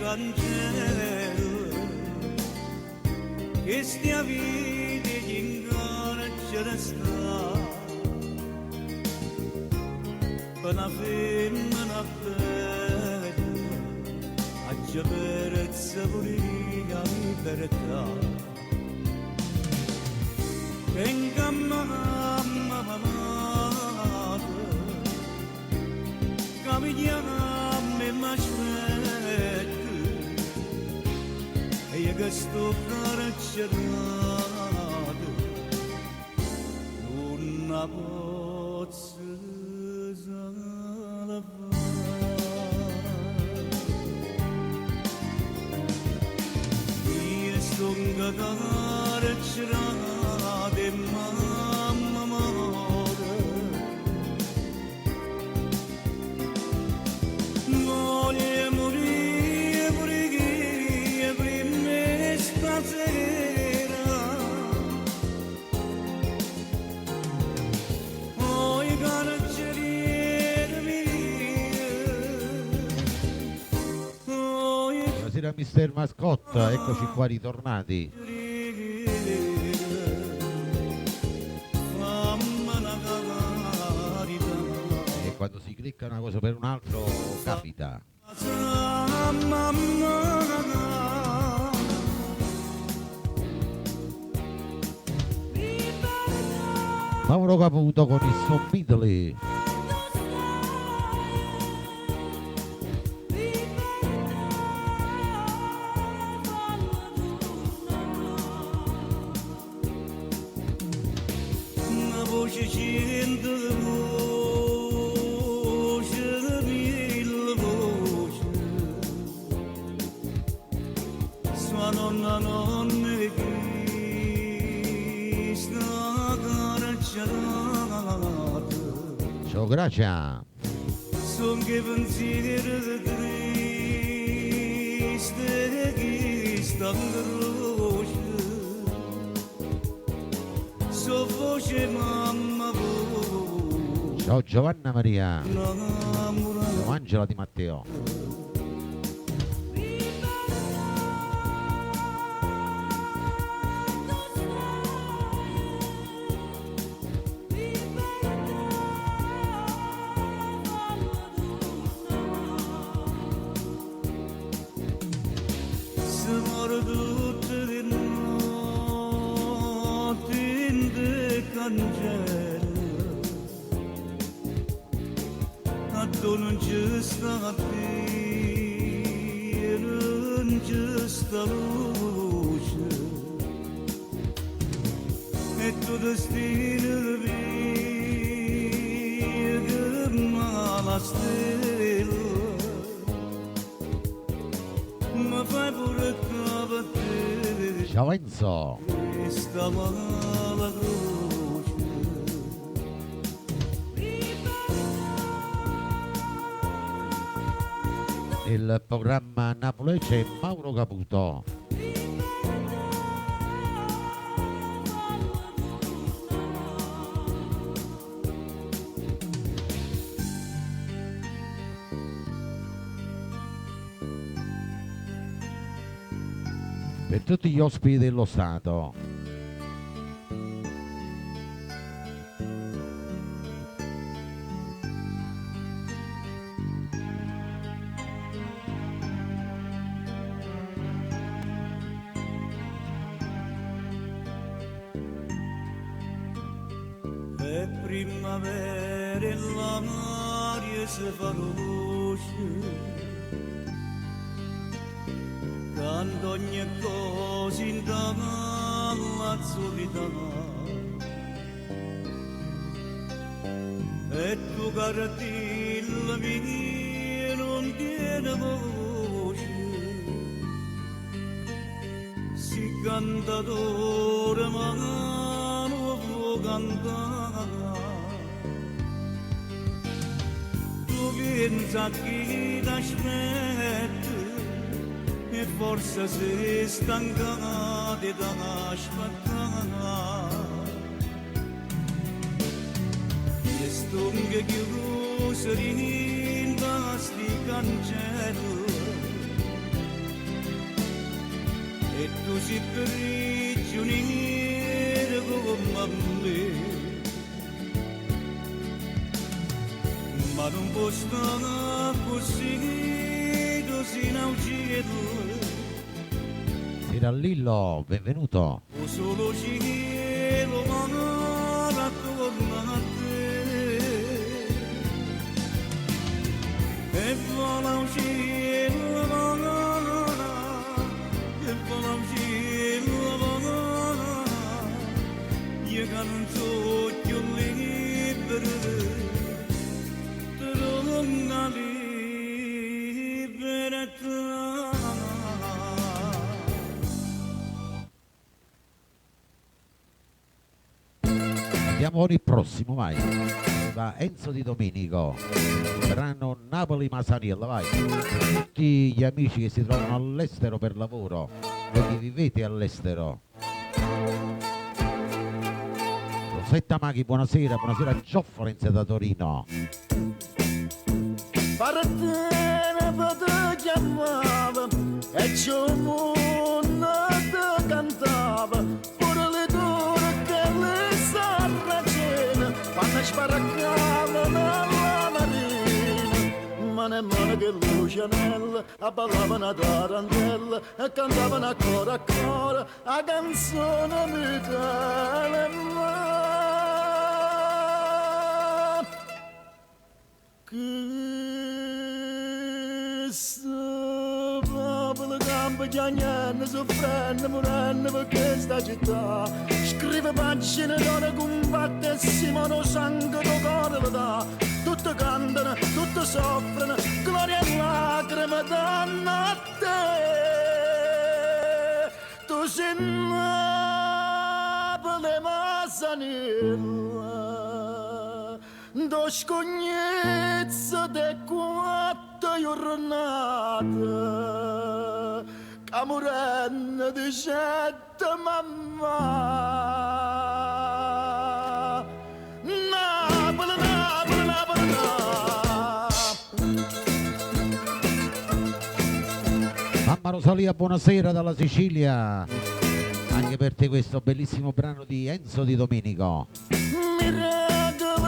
candele che stia vita gli inganna sta per una femmina bella a giaperezza pure la libertà venga mamma camminiamo e m'aspetto e io che sto carcerrato non posso salvare io sto carcerrato e mamma muore voglio morire pure prima stasera oh i carcerieri miei Buonasera mister Mascotta, eccoci qua ritornati. E quando si clicca una cosa per un altro capita. Mauro Caputo con il Son Beatley. una voce cento voce mille voci sua nonna che sta carcerata Ciao Gracia. son che pensiero triste che sta croce so voce mamma voce Ciao Giovanna Maria. innamorata Ciao Angela Di Matteo. se muore tutte le notti in de candele a tu non ci sta te non ci sta luce e tu destino mio che mala stella ma fai pure capire Ciao Enzo. questa mala croce Il programma Napoli c'è Mauro Caputo. Per tutti gli ospiti dello Stato. è primavera e l'aria si fa luce quando ogni cosa indaga alla solità e tu cartilla mia non tiene voce si cantatore ma non può cantare tu pensa che t'aspetta e forse sei stancata da aspettare e stonche chiuse in sti cancello tu sei prigioniero come me, ma non può stare così, tu sei un uccello. Tirallillo, benvenuto. O solo cielo non attorno a te e vola un cielo e vola un cielo io che non so più libero una libertà. Andiamo con il prossimo, vai. Da Enzo Di Domenico, brano Napoli-Masaniello, vai. Tutti gli amici che si trovano all'estero per lavoro, voi che vivete all'estero. Rosetta Maghi, buonasera, buonasera Giofforense da Torino. Partena te chiamava e c'è un mondo te cantava pure le dure che le sarracene quando sbaraccava nella marina ma nemmeno che Lucianella ballavano a tarantella e cantavano a coro a canzone mitale Questo popolo campa chiagnando, soffrendo, morendo per questa città. Scrive pagine d'oro, combatte e Simone sangue del cuore lo dà. Tutti cantano, tutti soffrono, gloria e lacrime danno a te. Tu sei Napoli Masaniello. Do scognezza de quattro giornate che morendo di sette mamma Napoli, Napoli, Napoli, Napoli. Mamma Rosalia, buonasera dalla Sicilia. Anche per te questo bellissimo brano di Enzo Di Domenico.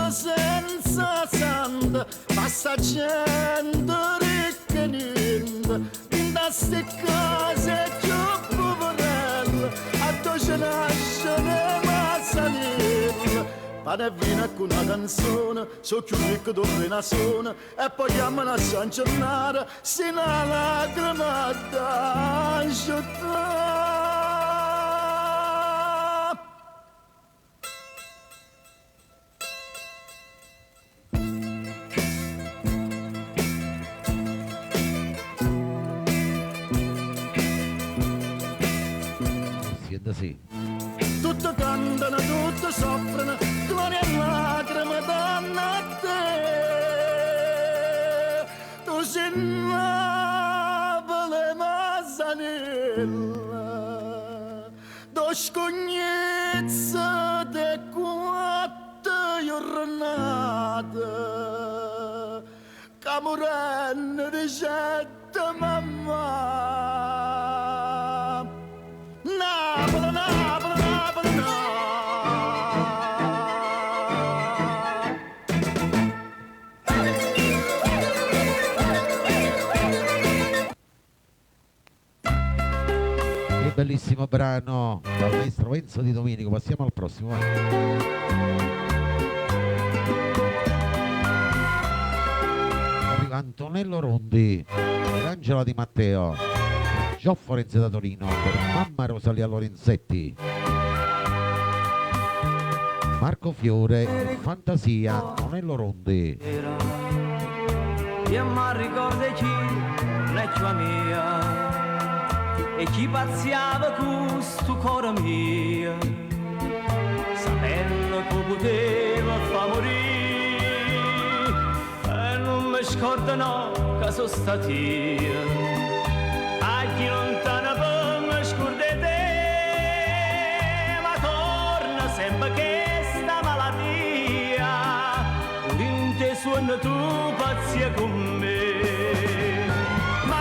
Senza santa, passa gente ricca e niente, in queste case più poverelle, a dove ci nasce Masaniello. Pane e vino con una canzone, so più ricco dove nazione, e poi chiamano a San Gennaro, sino alla lacrima d'asciuttare. Sì. Tutti cantano, tutti soffrono, gloria e lacrime danno a te. Tu sei Napoli Masaniello, do scognezza de quattro giornate, che morendo di sette mamma. Napoli, Napoli, Napoli, Che bellissimo brano dal maestro Enzo Di Domenico. Passiamo al prossimo. Arriva Antonello Rondi, Angela Di Matteo, Giofforense da Torino per mamma Rosalia Lorenzetti. Marco Fiore, Fantasia, Antonello Rondi. Io mi ricordo chi, l'eccia mia, e chi pazziava con sto cuore mio, sapendo che poteva fa morire, e non mi scordo no che sono stato io. A chi lontana per mi scorda te, ma torna sempre questa malattia, in te suona tu pazzia con me. Ma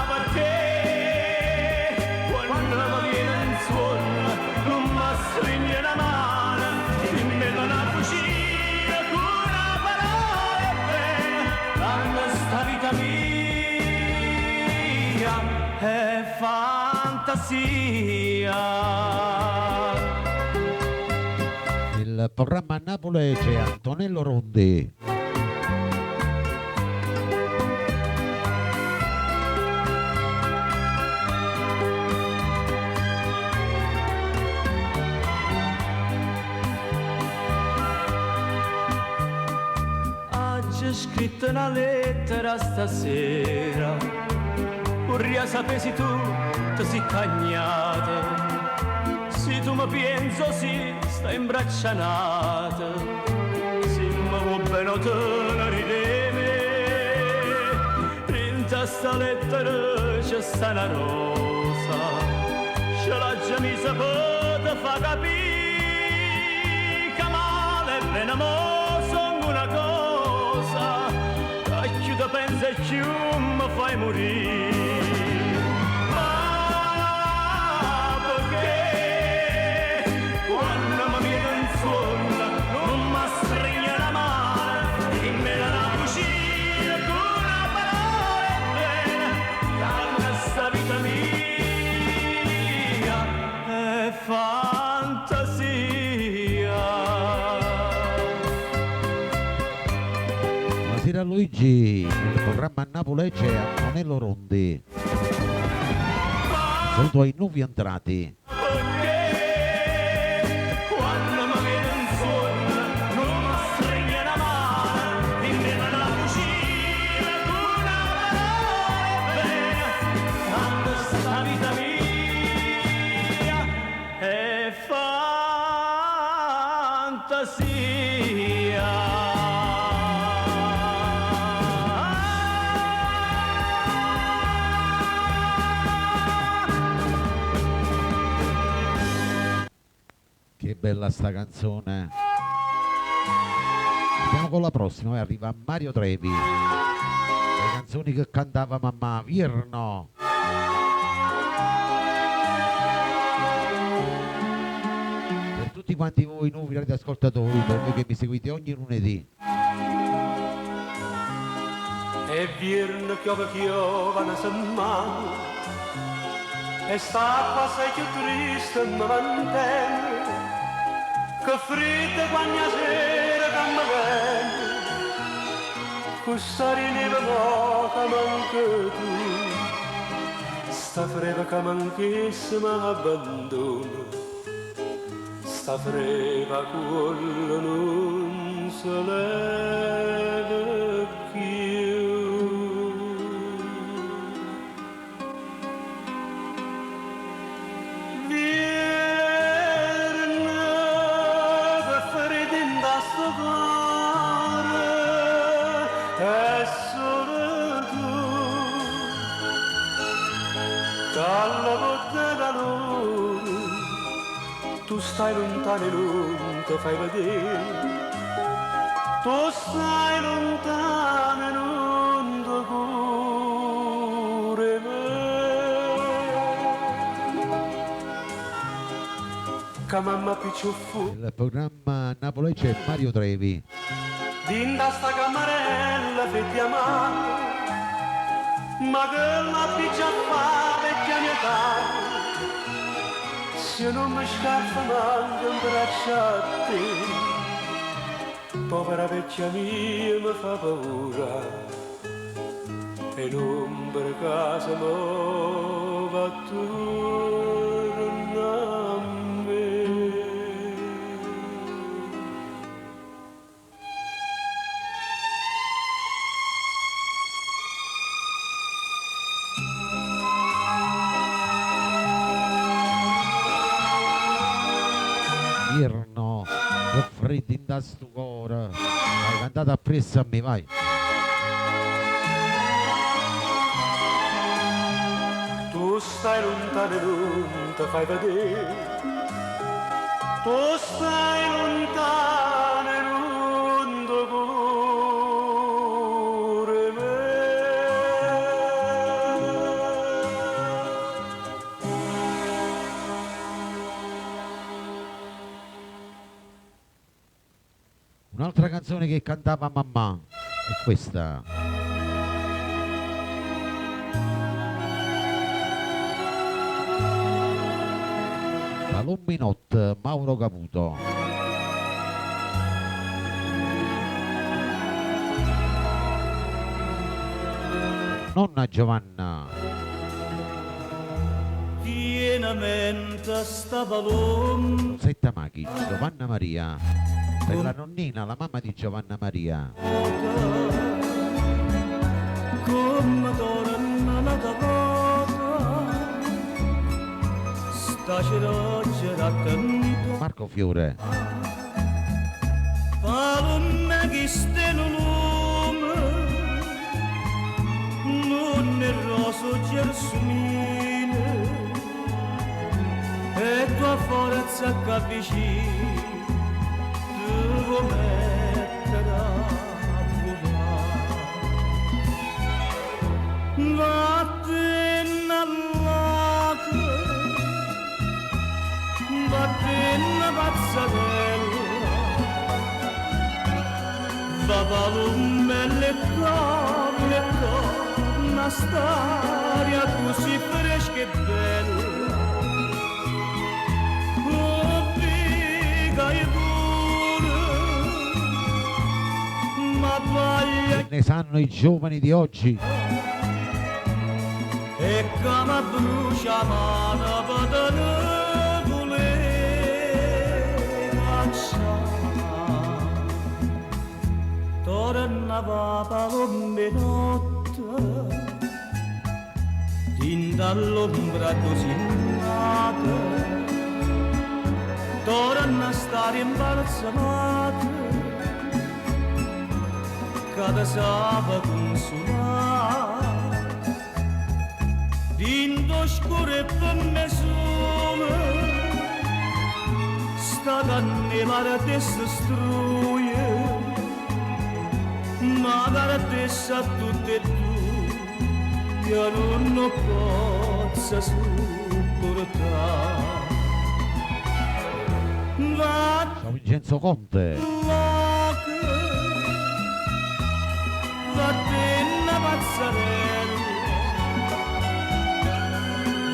per te fantasia. Il programma a Napoli c'è Antonello Rondi. C'è scritto una lettera stasera, vorrei sapessi tu, ti sei cagnata, se tu mi penso si sta imbraccianata, se mi vuoi bene tenere me, in questa lettera c'è sta una rosa, ce l'ha già messa per te fa capire che male e bene mo sono una cosa. Più da pensa e più mi fai morire. Ma perché quando mi viene in sonno non mi stringe la mano e me la cucina con una parola e bene da questa vita mia è fantasia. Buonasera Luigi, il programma a Napoli c'è Antonello Rondi. Saluto ai nuovi entrati. Quando mi viene in sonno non mi stringe la mano e me la cucina con una parola e bene quando sta vita mia è fantasia. Che bella sta canzone. Andiamo con la prossima, arriva Mario Trevi. Le canzoni che cantava mamma Virno. Per tutti quanti voi nuovi radioascoltatori, per voi che mi seguite ogni lunedì. E virno chiova una settimana e sta assai più triste mi mantenne che fredda quando sera che mi viene questa rineva poca manca tu sta freva che manchesse mi abbandono sta freva quello non se leva più. Dalla botte da loro tu stai lontano e non ti fai vedere tu stai lontano e non ti curi me che mamma picciuffu Il programma a Napoli c'è Mario Trevi. dinda sta camarella fetti a mano ma che la piccia fa vecchia mia età se non mi scappa manca un braccio a te povera vecchia mia mi fa paura e non per caso mo va attorno a me. Virno, che freddo in da sto cuore. Hai cantato appresso a me, vai. Tu stai lontano e non ti fai vedere tu stai lontano e non ti curi me. Un'altra canzone che cantava mamma è questa. La Lumminot, Mauro Caputo. Nonna Giovanna. pienamente stava l'uomo Rosetta Maghi, Giovanna Maria. Per la nonnina, la mamma di Giovanna Maria. come torna la tavola sta c'era attento Marco Fiore. palonna che steno lume non è roso gersumine e tua forza capisci devo mettere a volare vattene all'acqua vattene pazzarella va palume le una storia così fresca e bella oh figa e pure ma voglia Che ne sanno i giovani di oggi? e come brucia mano potene volere cacciare tornava palombe notte din dall'ombra così nata torna a stare imbalsamata cada sava consolata din d'oscure per nessuno sta cannelare te struie ma la testa tutte e due io non posso supportare va Ciao Vincenzo Conte. vattene pazzarella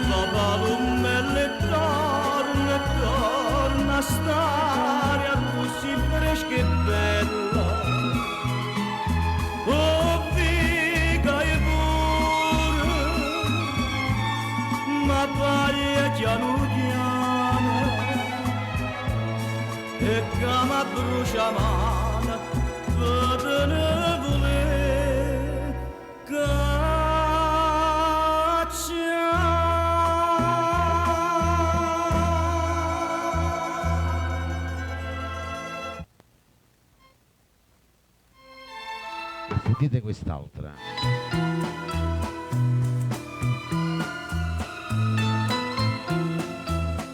la palume le torna a stare così fresca e bella oh figa e pure ma voglia piano piano e come brucia mano potene volere Sentite quest'altra.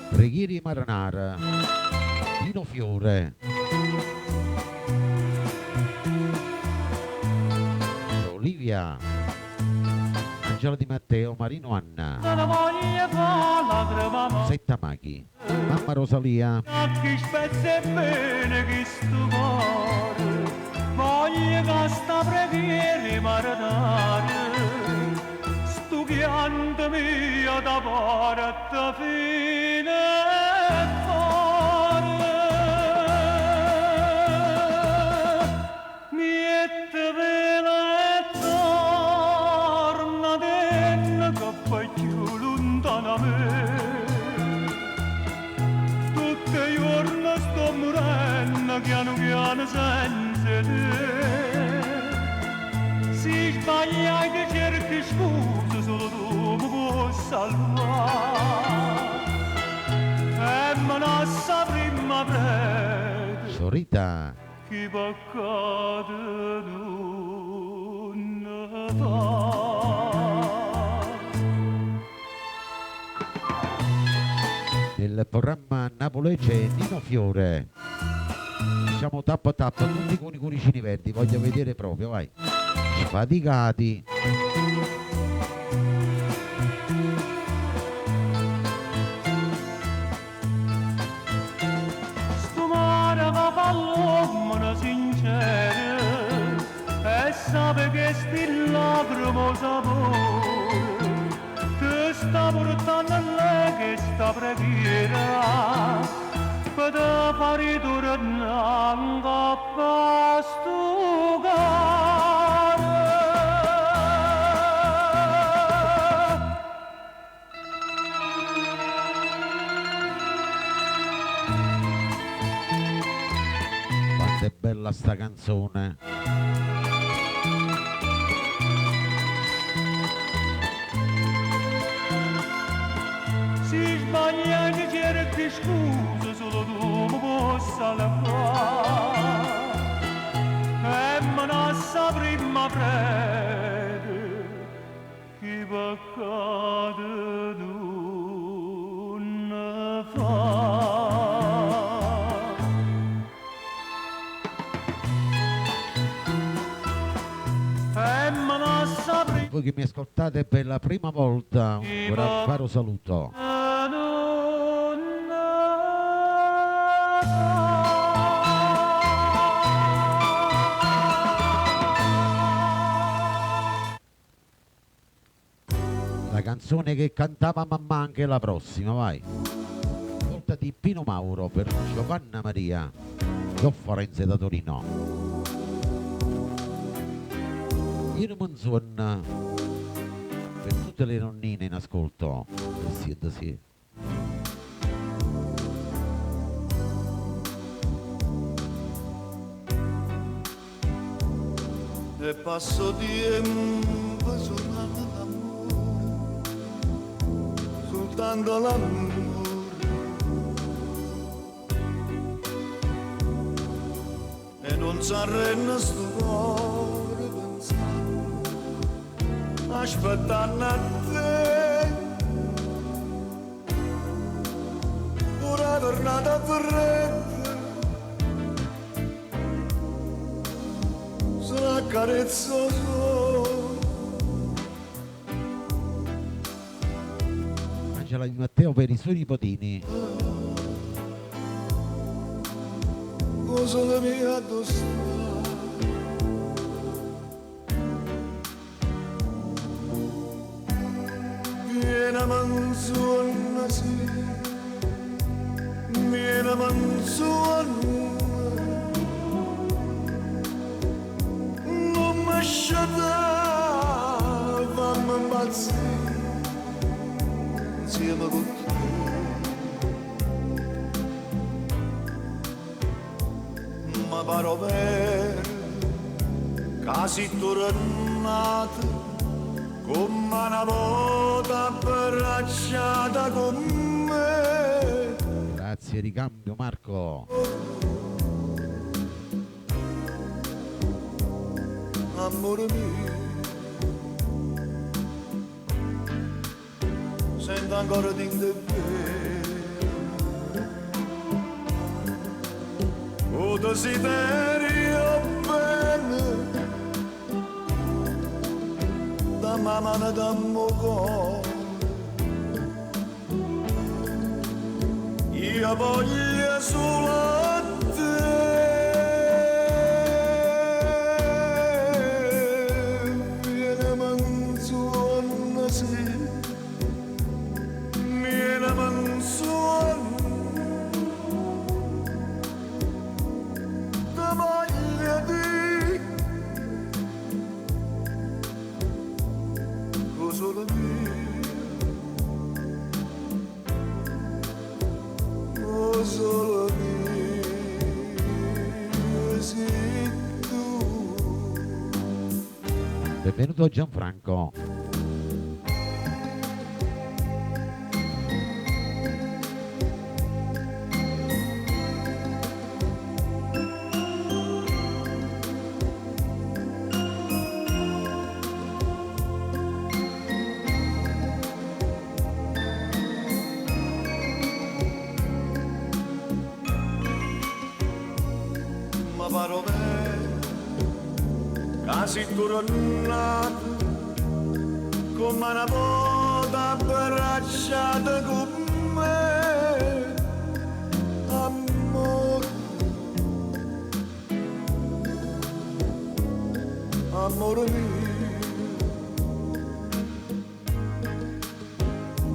Preghieri Maranara. Dino Fiore. Olivia. Angela Di Matteo, Marino Anna. Setta Maghi. Mamma Rosalia. Chi spezza bene chi sto cuore, voglio che sta preghiera maranare, sto chianto mio da parte fine cuore. Miette vela e torna dentro che poi più lontano a me. Tutte i giorni sto morendo piano piano senza te. Si sbaglia che cerchi scusa solo tu mi puoi salvare. E me non sapremo prete Sorita. chi peccato non fa. Nel programma Napolegge Nino Fiore. Diciamo tappa tappa tutti con i cuoricini verdi, voglio vedere proprio, vai. Sfaticati. Sto mare va pall'uomo sincero e sape che sti lacrimo sapore ti sta portando a lei che sta l'unica preghiera per te fare tornare a sto cuore. Quanto è bella sta canzone. Si sbaglia che cerchi scuse solo tu mi possa fare e me ne sa prima prete che peccato non ne fa. E me ne sa prima Voi che mi ascoltate per la prima volta, un caro saluto. La canzone che cantava mamma anche la prossima, vai. Volta di Pino Mauro per Giovanna Maria, Sofferenze da Torino. Io non suona per tutte le nonnine in ascolto. Sì. E passo tempo suonando l'amore, soltanto l'amore. E non s'arrenna sto cuore pensando, aspettando a te. Ora tornata fredda, la carezzo solo. Angela Di Matteo per i suoi nipotini. Cosa la mia addosso. Viene manzonna sì, viene manzonna. Lasciata, fammi impazzire insieme con te. Ma paro per casi tornata come una volta abbracciata con me. Grazie, ricambio Marco. Amore mio, sento ancora di te o desiderio bene da mamma e da mio cuore. Io voglio solo Benvenuto Gianfranco. Ma parole casi tornate come una volta abbracciata con me, amore, amore mio,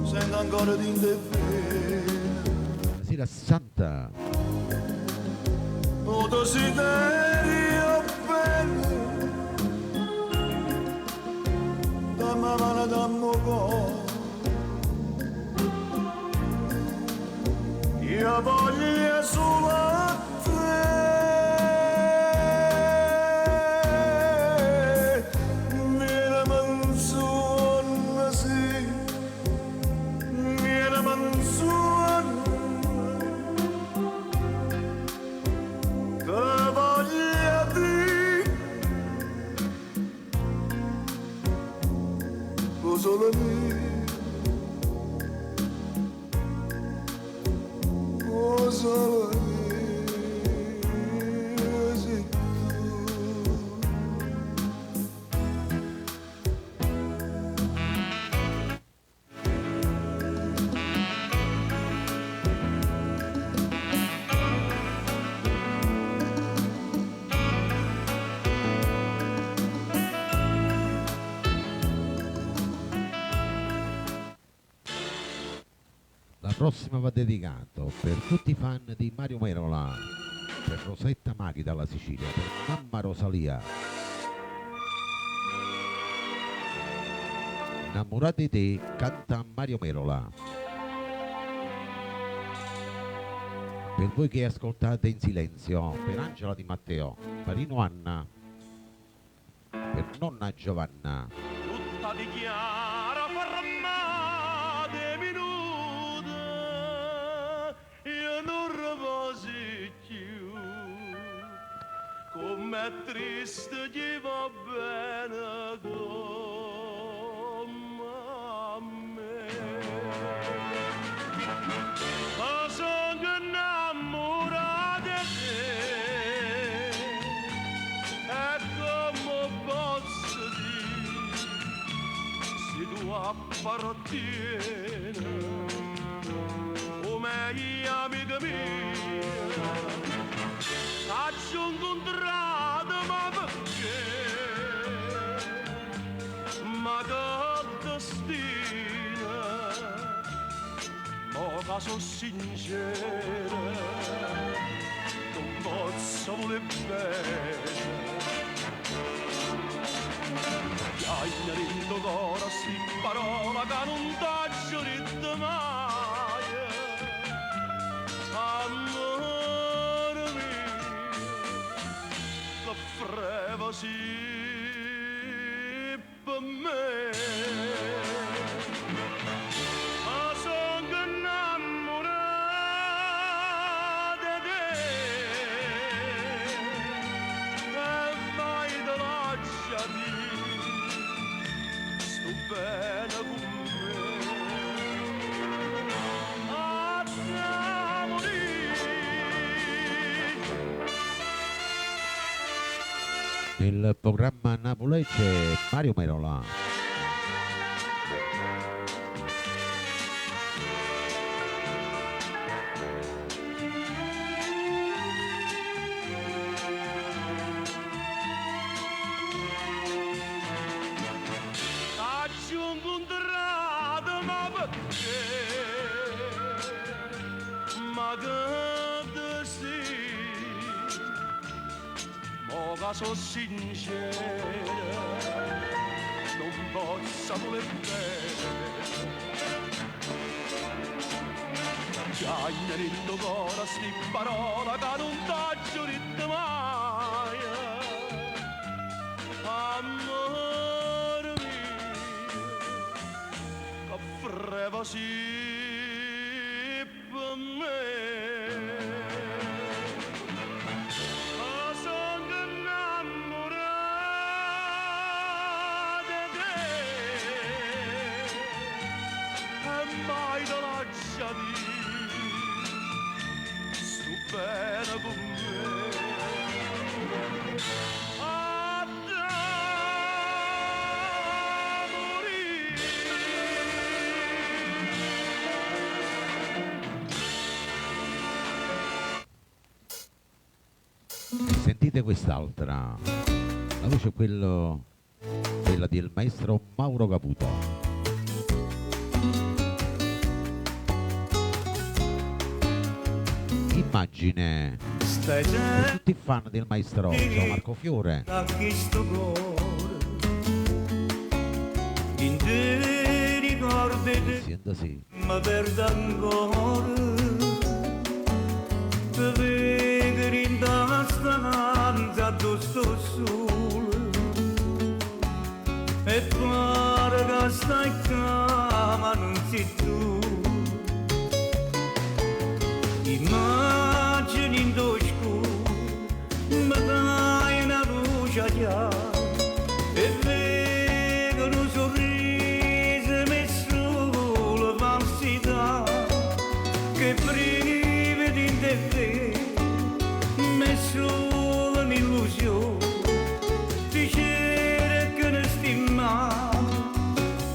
sento ancora di te. rilassante. O desiderio bello, dammi mano, dammi cuore. Io voglio solo a te, vieni manzona, sì, vieni manzona, che voglio dire, o solo mia. Solo sei tu. La prossima va dedicato per tutti i fan di Mario Merola, per Rosetta Maghi dalla Sicilia, per mamma Rosalia. Innamorata di te, canta Mario Merola. Per voi che ascoltate in silenzio, per Angela Di Matteo, Marino Anna, per nonna Giovanna. Tutta dichiara fermate minuti, io non riposi più, com'è triste chi va bene come a me. Ma sono innamorata di te, e come posso dire, se tu appartieni come gli amici miei, faccio un contratto, ma perché? Ma che destino, ma che sono sincera, non posso voler bene. Chiagna dentro cora sti parola che non t'ho detto mai. Amore mio, che freva sì per me. Ma sono innamorata di te, e mai te lasciati. Sto bene con me, a te morire. Nel programma Napoli c'è Mario Merola. Aggiungo un drato, ma perché? Ma che sì, ma che sono sincera, non posso voler bene. Chiagna dentro cora sti parola che non t'ho detto mai. Amore mio, che freva sì per me. Ma sono innamorata di te, e mai te lasciati. Sto bene con me. A te morire. Sentite quest'altra, la voce è quella del maestro Mauro Caputo. Immagine. Stai E sempre tutti fan del maestro Marco Fiore. a questo cuore, in te ricordate, Senta sì. ma perdo ancora, te vedo in la stanza addosso al sole, e pare che stai qua, ma non sei tu. Immagini in tosco, ma dai una luce chiara, e vedo un sorriso messo la falsità, che brividi in te, messo un'illusione, dicere che ne stima,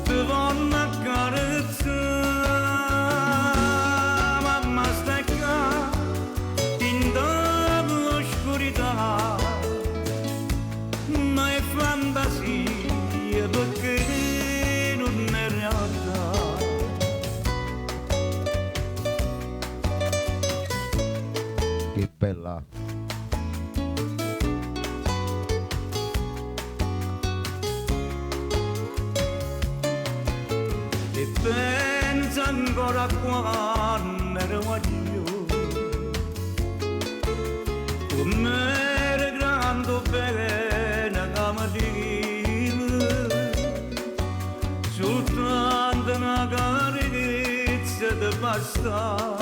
te vanno a carezzare, mamma stai qua, in dall'oscurità, ma è fantasia perché non è realtà. Che bella. E pensa ancora a quando ero io, come era grande bene come dire, soltanto una carezza ti basta,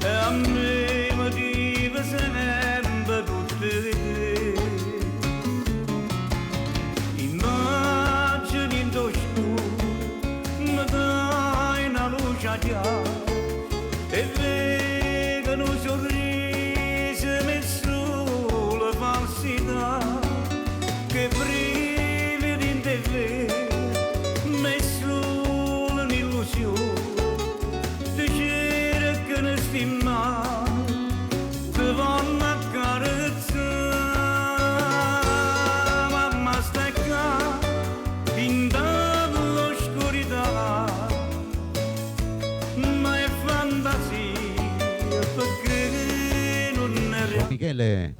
e a me mi dice sempre tutte le te. Immagini in tosco, ma dai una luce chiara, e vedo un sorriso messo la falsità, che brividi in te, messo un'illusione, dicere che ne stima, te vanno a carezzare, mamma stai qua, in dall'oscurità, ma è fantasia perché non è realtà. Michele.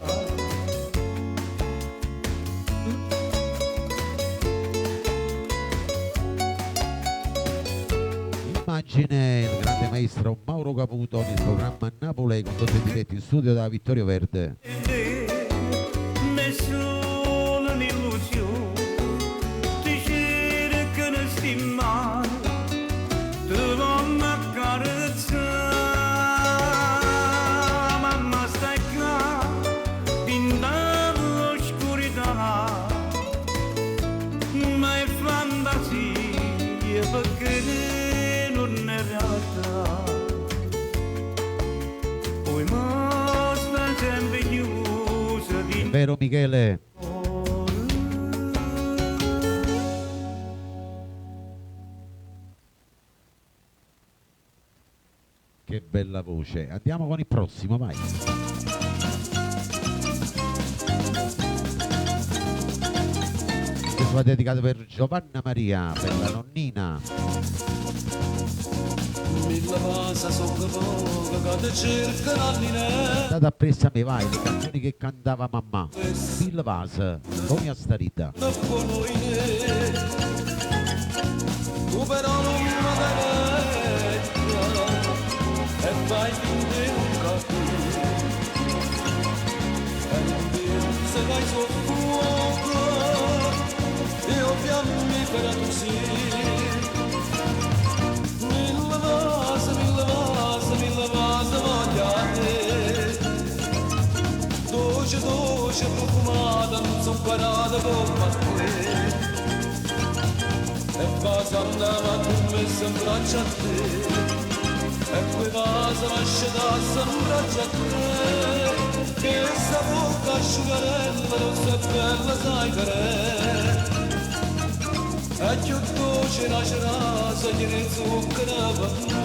Immagine il grande maestro Mauro Caputo nel programma Napoli con tutti i diretti in studio da Vittorio Verde. Nessuno un'illusione, dicere che ne stima, te vanno a carezzare, mamma stai qua, in dall'oscurità, ma è fantasia perché non è realtà. Poi ma stai sempre chiusa di Vero Michele? Che bella voce. Andiamo con il prossimo, vai. Questo va dedicato per Giovanna Maria, per la nonnina. Mille passa sopra poco che ti cercano all'inè. Andate appresso a me, vai, le canzoni che cantava mamma. Bill Vase, come a starita. Non buono in te. Tu però non mi vecchia e vai finire un caffè. E non dire se vai sul fuoco io fiammi per tu sì. Mille vase voglio a te. Dolce profumata, non zuccherata come a te. E basta andava tu messa in braccio a te. E poi basta lasciata in braccio a te. Che sta bocca asciugarella, rossa e bella sai che è. E più dolce la cerasa che ne zucchera per me.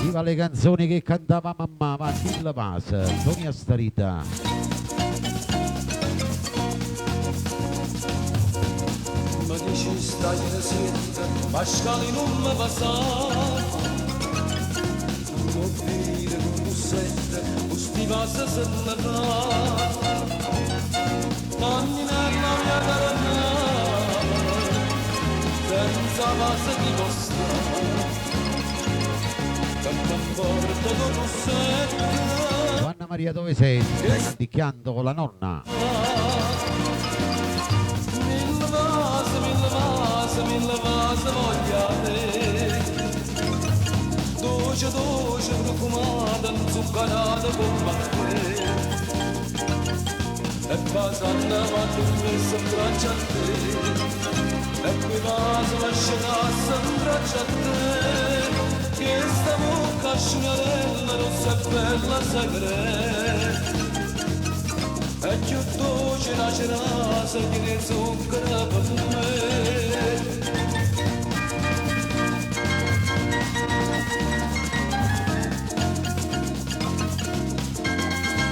Viva le canzoni che cantava mamma, va, Bill Vase, come a starita. Ma dici da yine sente başkalinum basar Confine con sette ustivasa sennata Anni nella mia carna senza base di vostra Porto dopo sette Anna Maria, dove sei? Stai canticchiando con la nonna? Mille vase vogliate Doce profumata, zuccherata con batte E passando ma tu mi s'abbraccia a te E quei vasi lasciata s'abbraccia a te Che sta bocca asciugarella rossa e bella segreta E più dolce la cerasa che ne zucchera per me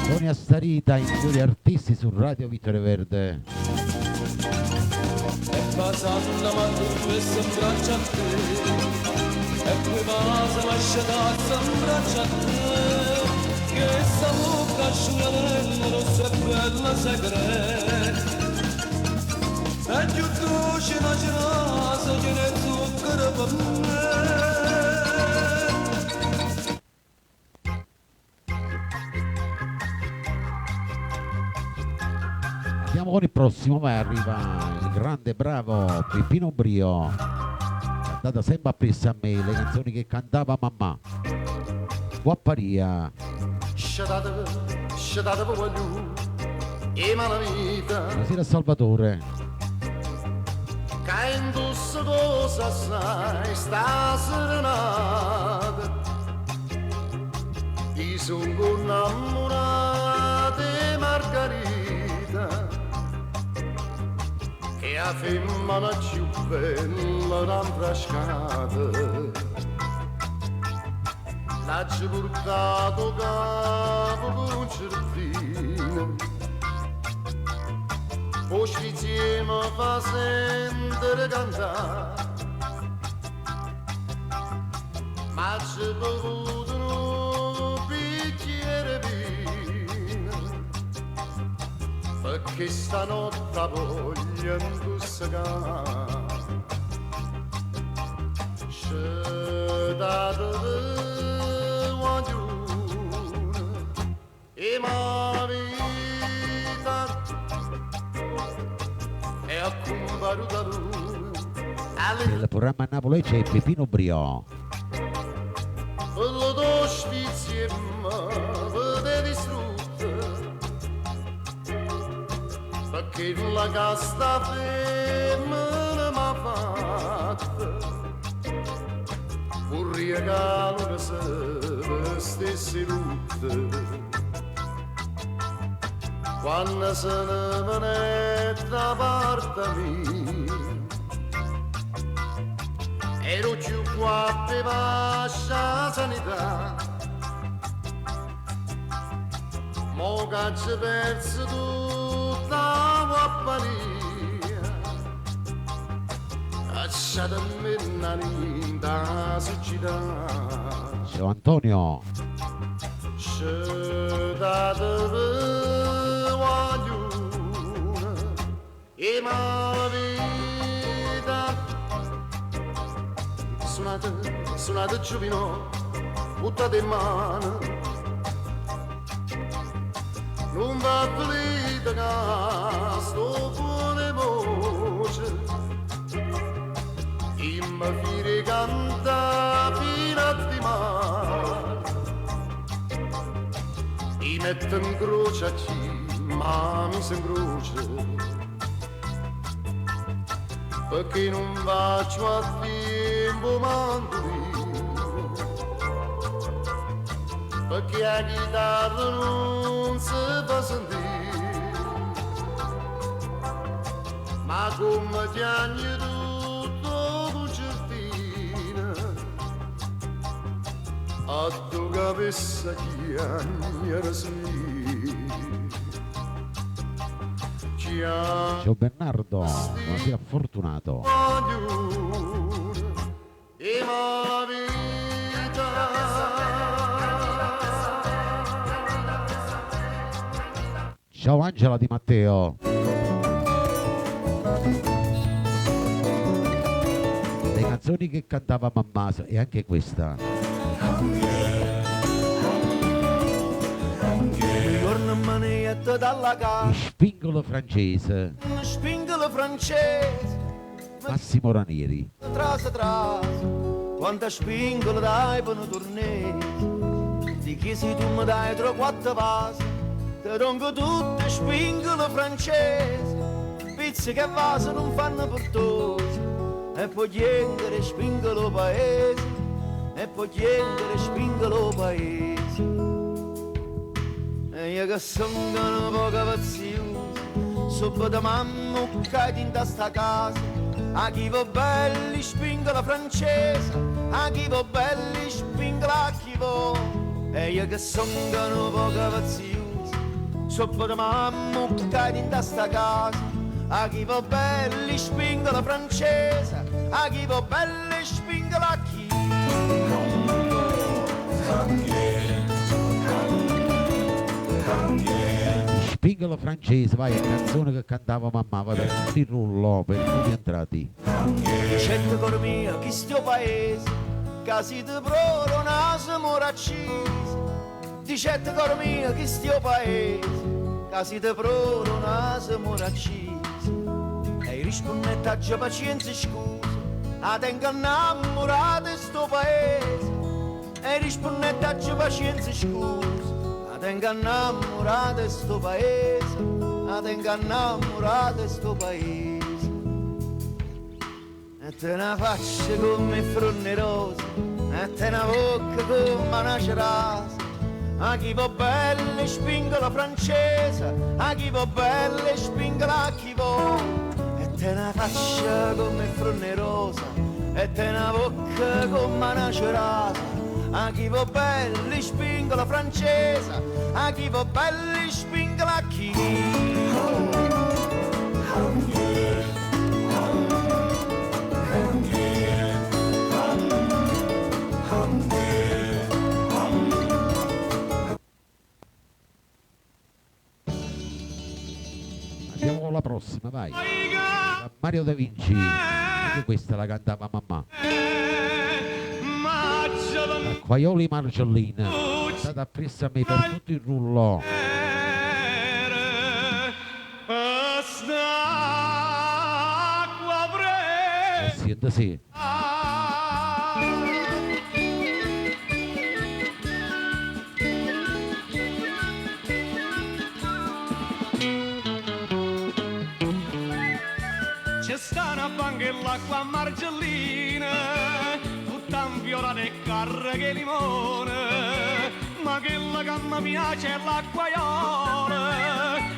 Sonia Starita, i migliori artisti su Radio Vittorio Verde. E passando ma tu mi s'abbraccia a te E poi vasa lasciata s'abbraccia a te Che sta bocca asciugarella rossa e bella segreta E più dolce la cerasa che ne zucchera per me Andiamo con il prossimo, ma arriva il grande bravo Peppino Brio. Cantata sempre appresso a me, le canzoni che cantava mamma. Guapparia. Sciatate voglio e mala vita Buonasera Salvatore. Che indosso cosa sai sta serenata Ti sono innamorata di Margherita Che la femmina più bella d'ambrascata L'ha portato capo con certino Poi insieme fa sentire cantare Ma c'è bevuto un bicchiere vino Perché stanotte voglio indossare Scetate e ma vita è accomparuta lui Nel programma a Napoli c'è Peppino Brio. quello do sfizi vede distrutta perché la casta femmina m'ha fatta un regalo che se stessi tutte quando se ne venette da parte mia ero più qua per bascia sanità mo che ci perso tutta la guapparia lasciatemi in da siccità Ciao Antonio. E ma vita suonate giovino buttate in mano non va finita che sto buone voce imma fire canta fino di mare i metto in croce a chi ma mi si incrocia perché non faccio a tempo mandolino perché la chitarra non si fa sentire ma come chiagni tutto concertina a tu capessa chiagni era sì Ciao Bernardo, buonasera fortunato. Ciao Angela Di Matteo. Le canzoni che cantava mamma e anche questa. Dalla casa, Spingolo francese, spingolo francese, Massimo Ranieri. trasa, quanta spingola dai per un torneo, di chi si tu mi dai 3-4 vasi, te ronco tutte spingolo francese, pizze che vasi non fanno portosi, e poi chiedere spingolo paese, e poi chiedere spingolo paese. E io che sono un po' pazioso, sopra da mamma caduto in sta casa, a chi va belli spingola francese, a chi va belli spingola a chi va. E io che sono un po' pazioso, sopra da mamma caduto in sta casa, a chi va belli spingola francese, a chi va belli spingola a chi. Spingolo francese, vai, è canzone che cantava mamma, va per tutti il rullo, per tutti gli entrati. Certo cor mio, chi sto paese, casi di proro naso moraccisi. Di certo cor mio, chi sto paese, casi di proro naso moraccisi. E rispondettaggio pazienza e scusa, a tengo innamorato di sto paese. E rispondettaggio pazienza e scusa, a tengo innamorato di sto paese, a tengo innamorato di sto paese. E te una faccia come fronne rose, e te una bocca come una cerasa, a chi va belle spingola francese, a chi va belle spingola a chi va. E te una faccia come fronne rosa, e te una bocca come una cerasa, a chi va belle spingola francese, a chi va belle spingola a chi. Andiamo con la prossima, vai. Da Mario Da Vinci, anche questa la cantava mamma. Acquaioli Marcellina, è stata appressa a me per tutto il rullo. Senta sì. C'è sta una banchella qua a Margellina, tutta infiorata e carre limone, ma che la gamma piace è l'acquaiola,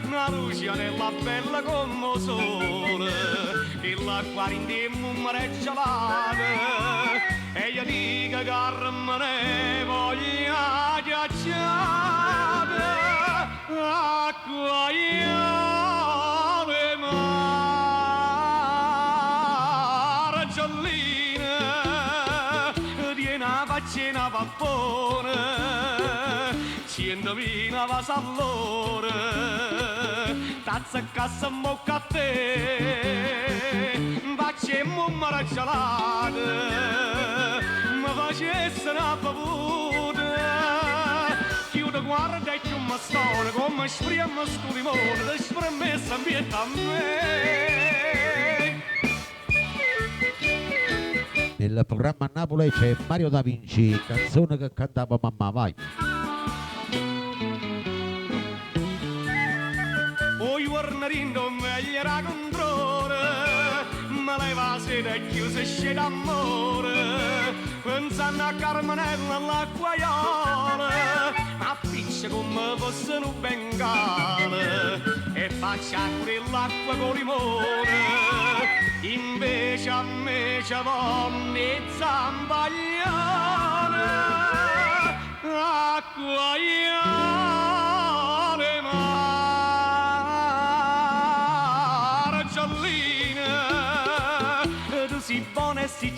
una lucianella bella come sole, che l'acqua rindiamo un mare gelata, e io dico che me ne voglia ghiacciata, acquaiole Margellina, di una faccina pappone, ci indovina va sallore, tazza cassa mocca a te, facciamo un mare gelata, mi facesse una bevuta, chiudo guarda e chiudo stone, come spriamo sto limone, da spremessa ambienta a me. Nel programma a Napoli c'è Mario Da Vinci, canzone che cantava mamma, vai. Oi guarnarindo meglio era controle, ma lei va sera e chiusa esce d'amore, pensando a Carmenella all'acquaiola, appiccia come fosse un bengale, e faccia pure l'acqua con limone, invece a me ci vonne zambaglione, acquaiole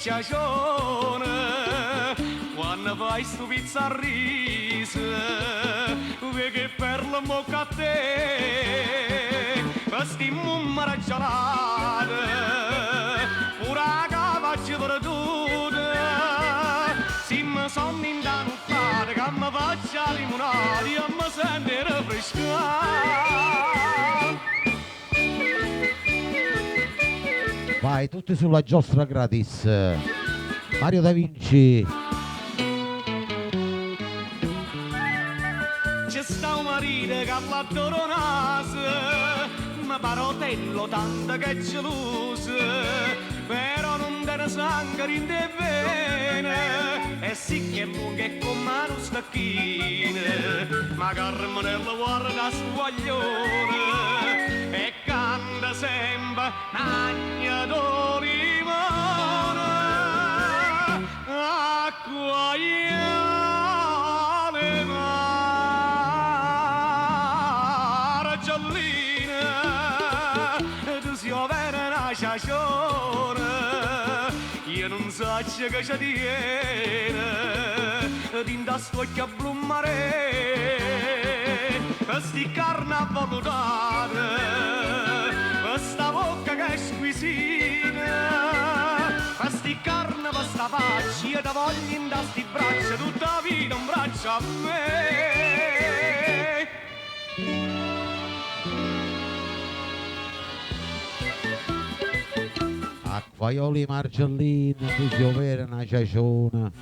ciacione quando fai stu pizza a riso che per la bocca a te questi mummara gelate pure la cavaccia perduta si mi sono indanuttata che mi faccia limonata e mi sento rinfrescata. Vai, tutti sulla giostra gratis. Mario Da Vinci. C'è sta un marito che l'ha naso, ma parotello tanto che è geloso, però non te ne sangue in te vene, e sì che è lungo e con mano stacchine, ma Carmenella guarda su guaglione, e canta sempre Nagna do limone, acqua iale mare giallina, tu si overa una ciacione, io non so che ci tiene, tinta stocchia blu mare, questi carnavali questa bocca che è squisita, questi carne, questa faccia, io ti voglio in sti braccia, tutta la vita un braccio a me. Acquaioli margellini, tu si overa una ciaciona.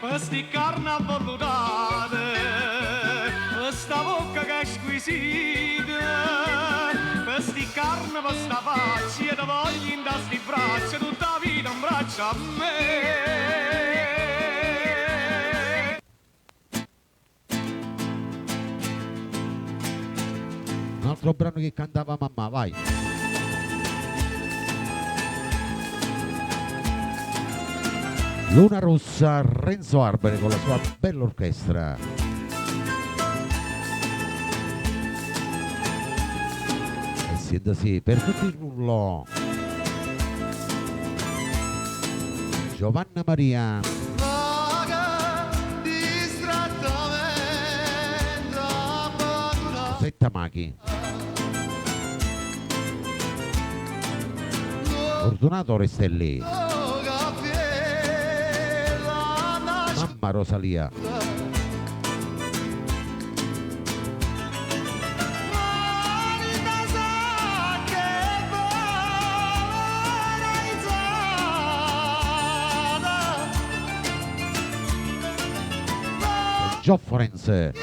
Questi carnavali questa bocca che è squisita, questi carne, questa faccia, io ti voglio in sti braccia, tutta la vita un braccio a me. Un altro brano che cantava mamma, vai. Luna Rossa, Renzo Arbore con la sua bella orchestra. E siete sì, per tutto il rullo. Giovanna Maria. Setta Machi. Fortunato Restelli. Mamma Rosalia. Gio Forense.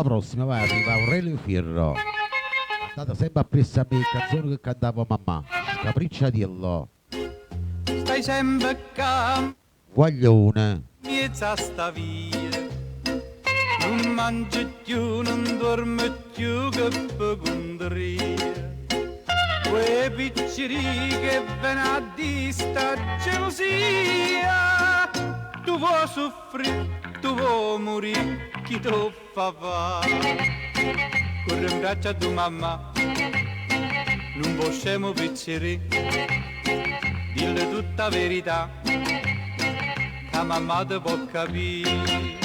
alla prossima, vai, arriva Aurelio Fierro. State sempre appresso a me, canzone che cantava mamma. Scapricciatiello. Stai sempre cam, Guaglione. miezza sta via. Non mangi più, non dormi più, che pecunderia. Quei picciri che ven a di sta gelosia. Tu vuoi soffrire, tu vuoi morire, chi tu fa va? Corri in braccio a tua mamma, non possiamo picciri, dille tutta verità, che mamma ti può capire.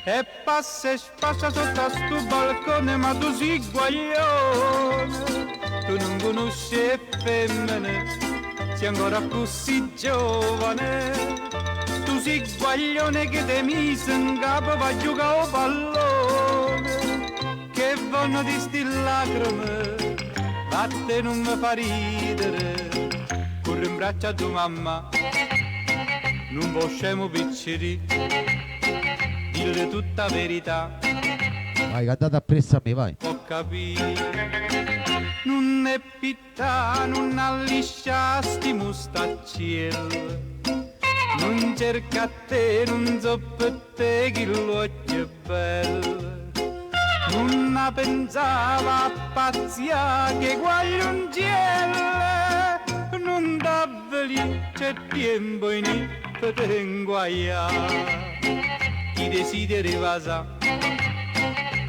E passa e spassa sotto a sto balcone, ma tu sei guaglione, tu non conosci le femmine, sei ancora così giovane. Tu sei guaglione che te mise in capo per giocare a pallone, che vanno di sti lacrime, vatte non mi fa ridere. Corri in braccio a tua mamma, non possiamo picciri, dille tutta verità, Vai, cantate appresso a me, vai. può capire. Non è pittà, non alliscia sti mustaccielli, non cerca a te, non so per te che l'occhio è bello. Non la pensava a pazzia che guagliongielle, non davveli c'è tempo in per te inguagliare. Chi desideri vasa,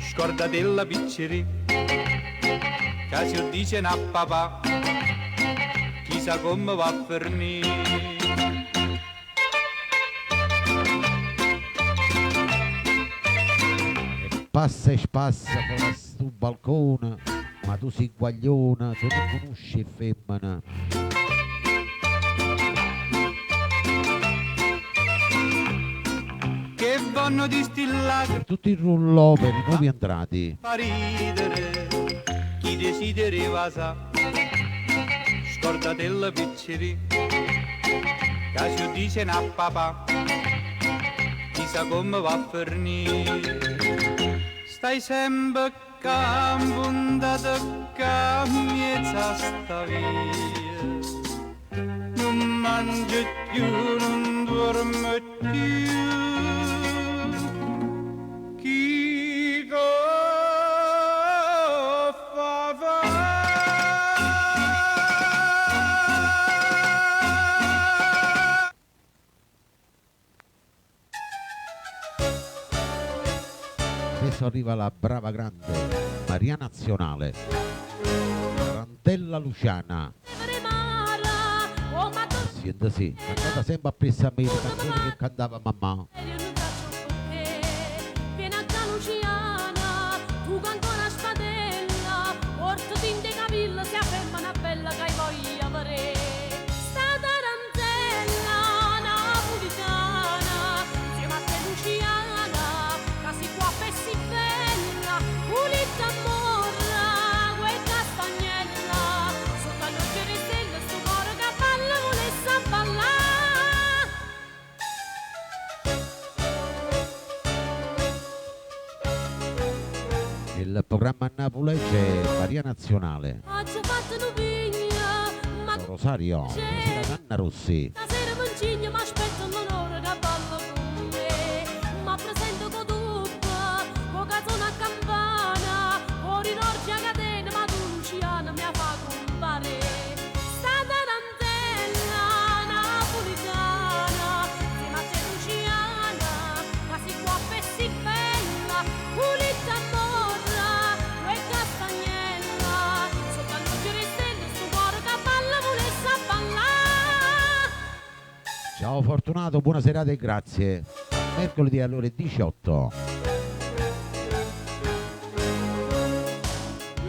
scordatella picciri, che si dice a papà, chissà come va a fornire. Passa e spassa con sto balcone, ma tu sei guagliona, tu non conosci femmina. Che vanno distillati Tutti i rullò per i nuovi entrati. fa ridere, chi desideri vasa, scordatella picciri, che si dice a papà, chissà come va a fornire. Stai sempre campondata che miezza sta via, non mangi più, non dormi più. Chi fa Adesso arriva la brava grande Maria Nazionale, Rantella Luciana. Senta sì, cantata sempre appresso a me, le canzoni che cantava mamma. Vieni a Luciana, tu canto una spadella, porto tinte capilla, si afferma una bella che hai voglia avere. Sta tarantella napolitana, insieme a te Luciana, che si può pessi bella, pulita morra, quel castagnella, sotto alle occhiere stelle, sto coro che balla volesse a ballare. Il programma a Napoli c'è Maria Nazionale, Oggi ho fatto una pigna, ma Rosario, Sera Anna Rossi. stasera mancigno mi aspetto l'onore che ballo con me. Ma presento con tuppa, con canzone a campana, con rinorgia catena, ma tu Luciana mi fa compare. Sta tarantella napolitana, insieme a te Luciana, ma si può pessi bella, pulita morra, quel castagnella, sotto al luce stelle, sto cuore che balla volesse a ballare. Ciao Fortunato, buona serata e grazie. Mercoledì alle ore 18.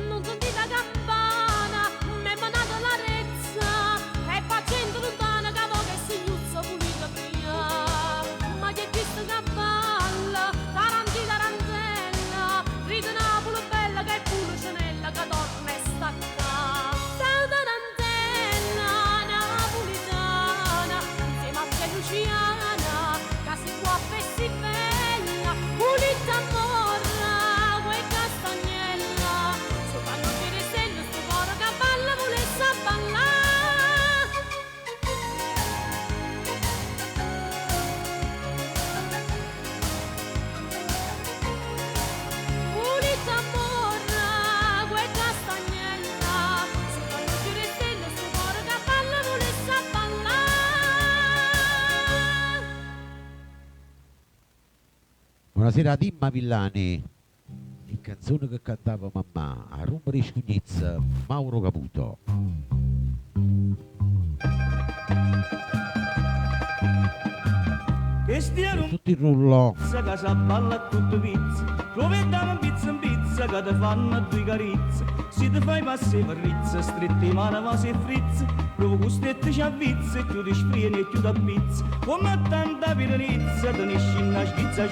Non sentite la campana, m'è manata la rezza, e facendo lontana che vo che si giuzza pulita via. Ma che questa che balla, tarantella, ride Napoli bella che è pure cenella che torna e sta qua. Sta tarantella napolitana, insieme a te Luciana, che si può pessi bella, Buonasera ad Imma Villani. Il canzone che cantava mamma a Rumori Scugnizza, Mauro Caputo. Che stiano Tutto il rullo. che si balla tutto pizza, provettiamo in pizza che ti fanno due carizze, se ti fai passi per rizza, stretti in mano ma si frizza, provo costette ci avvizza, più ti sprieni e più ti pizza, come tanta piranizza, te ne scina schizza,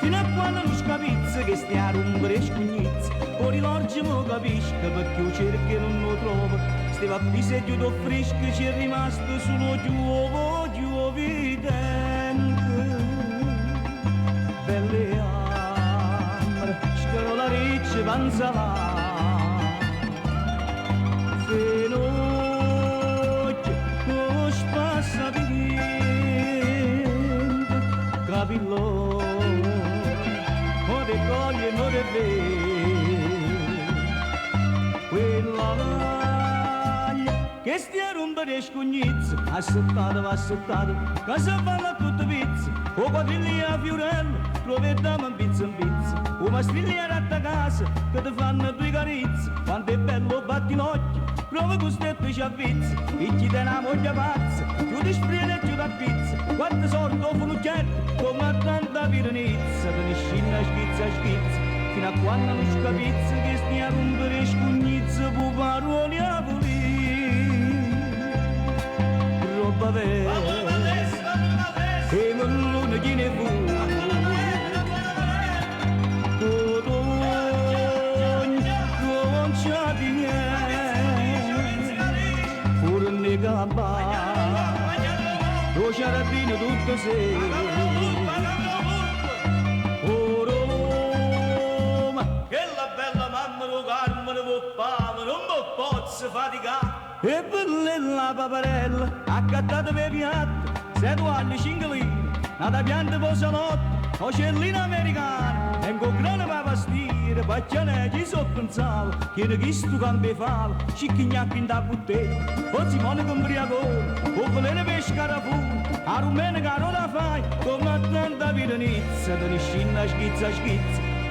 fino a quando non scapizza che stia a rompere e scugnizza, poi l'orge mo capisco perché io cerco e non lo trovo, stiva a piseggio do fresco, ci è rimasto solo giù vidente. Belle amre, scarola riccia panzala, fenocchio, con spassa di capillo, mo te coglie, mo te vede, quella vaglia che stia a rompere e scugnizza, assettato, che si balla tutto pizza, o quadrilli a fiorello, provettiamo in pizza, o mastrilli a ratta casa, che ti fanno due carizze, quanto è bello batti l'occhio, prova con stette ci avvizza, e chi te una moglie pazza, più ti spriene e più ti pizza, quante sorte offrono certo, come tanta piranizza, te ne scina schizza, fino a quando non scapizza, che stia a rompere e scugnizza, pu parole a roba vera, e non chi ne fu, conciati miei, pure ne gamba, lo sciarabino tutto se, oh Roma, che la bella mamma lo calma, lo poppava, non posso faticare. E per la paparella, accattata per piatto, 7 anni, 5 lire, nata pianta per salotto, ocellina americana, e con grana per vestire, paccianeggi sotto un salo, che ne chisto cambi falo, cicchignacchi in da bottega, o Simone con briagone, o veleno per scarafone, a rumena che non la fai, come tanta piranizza, te ne scina schizza,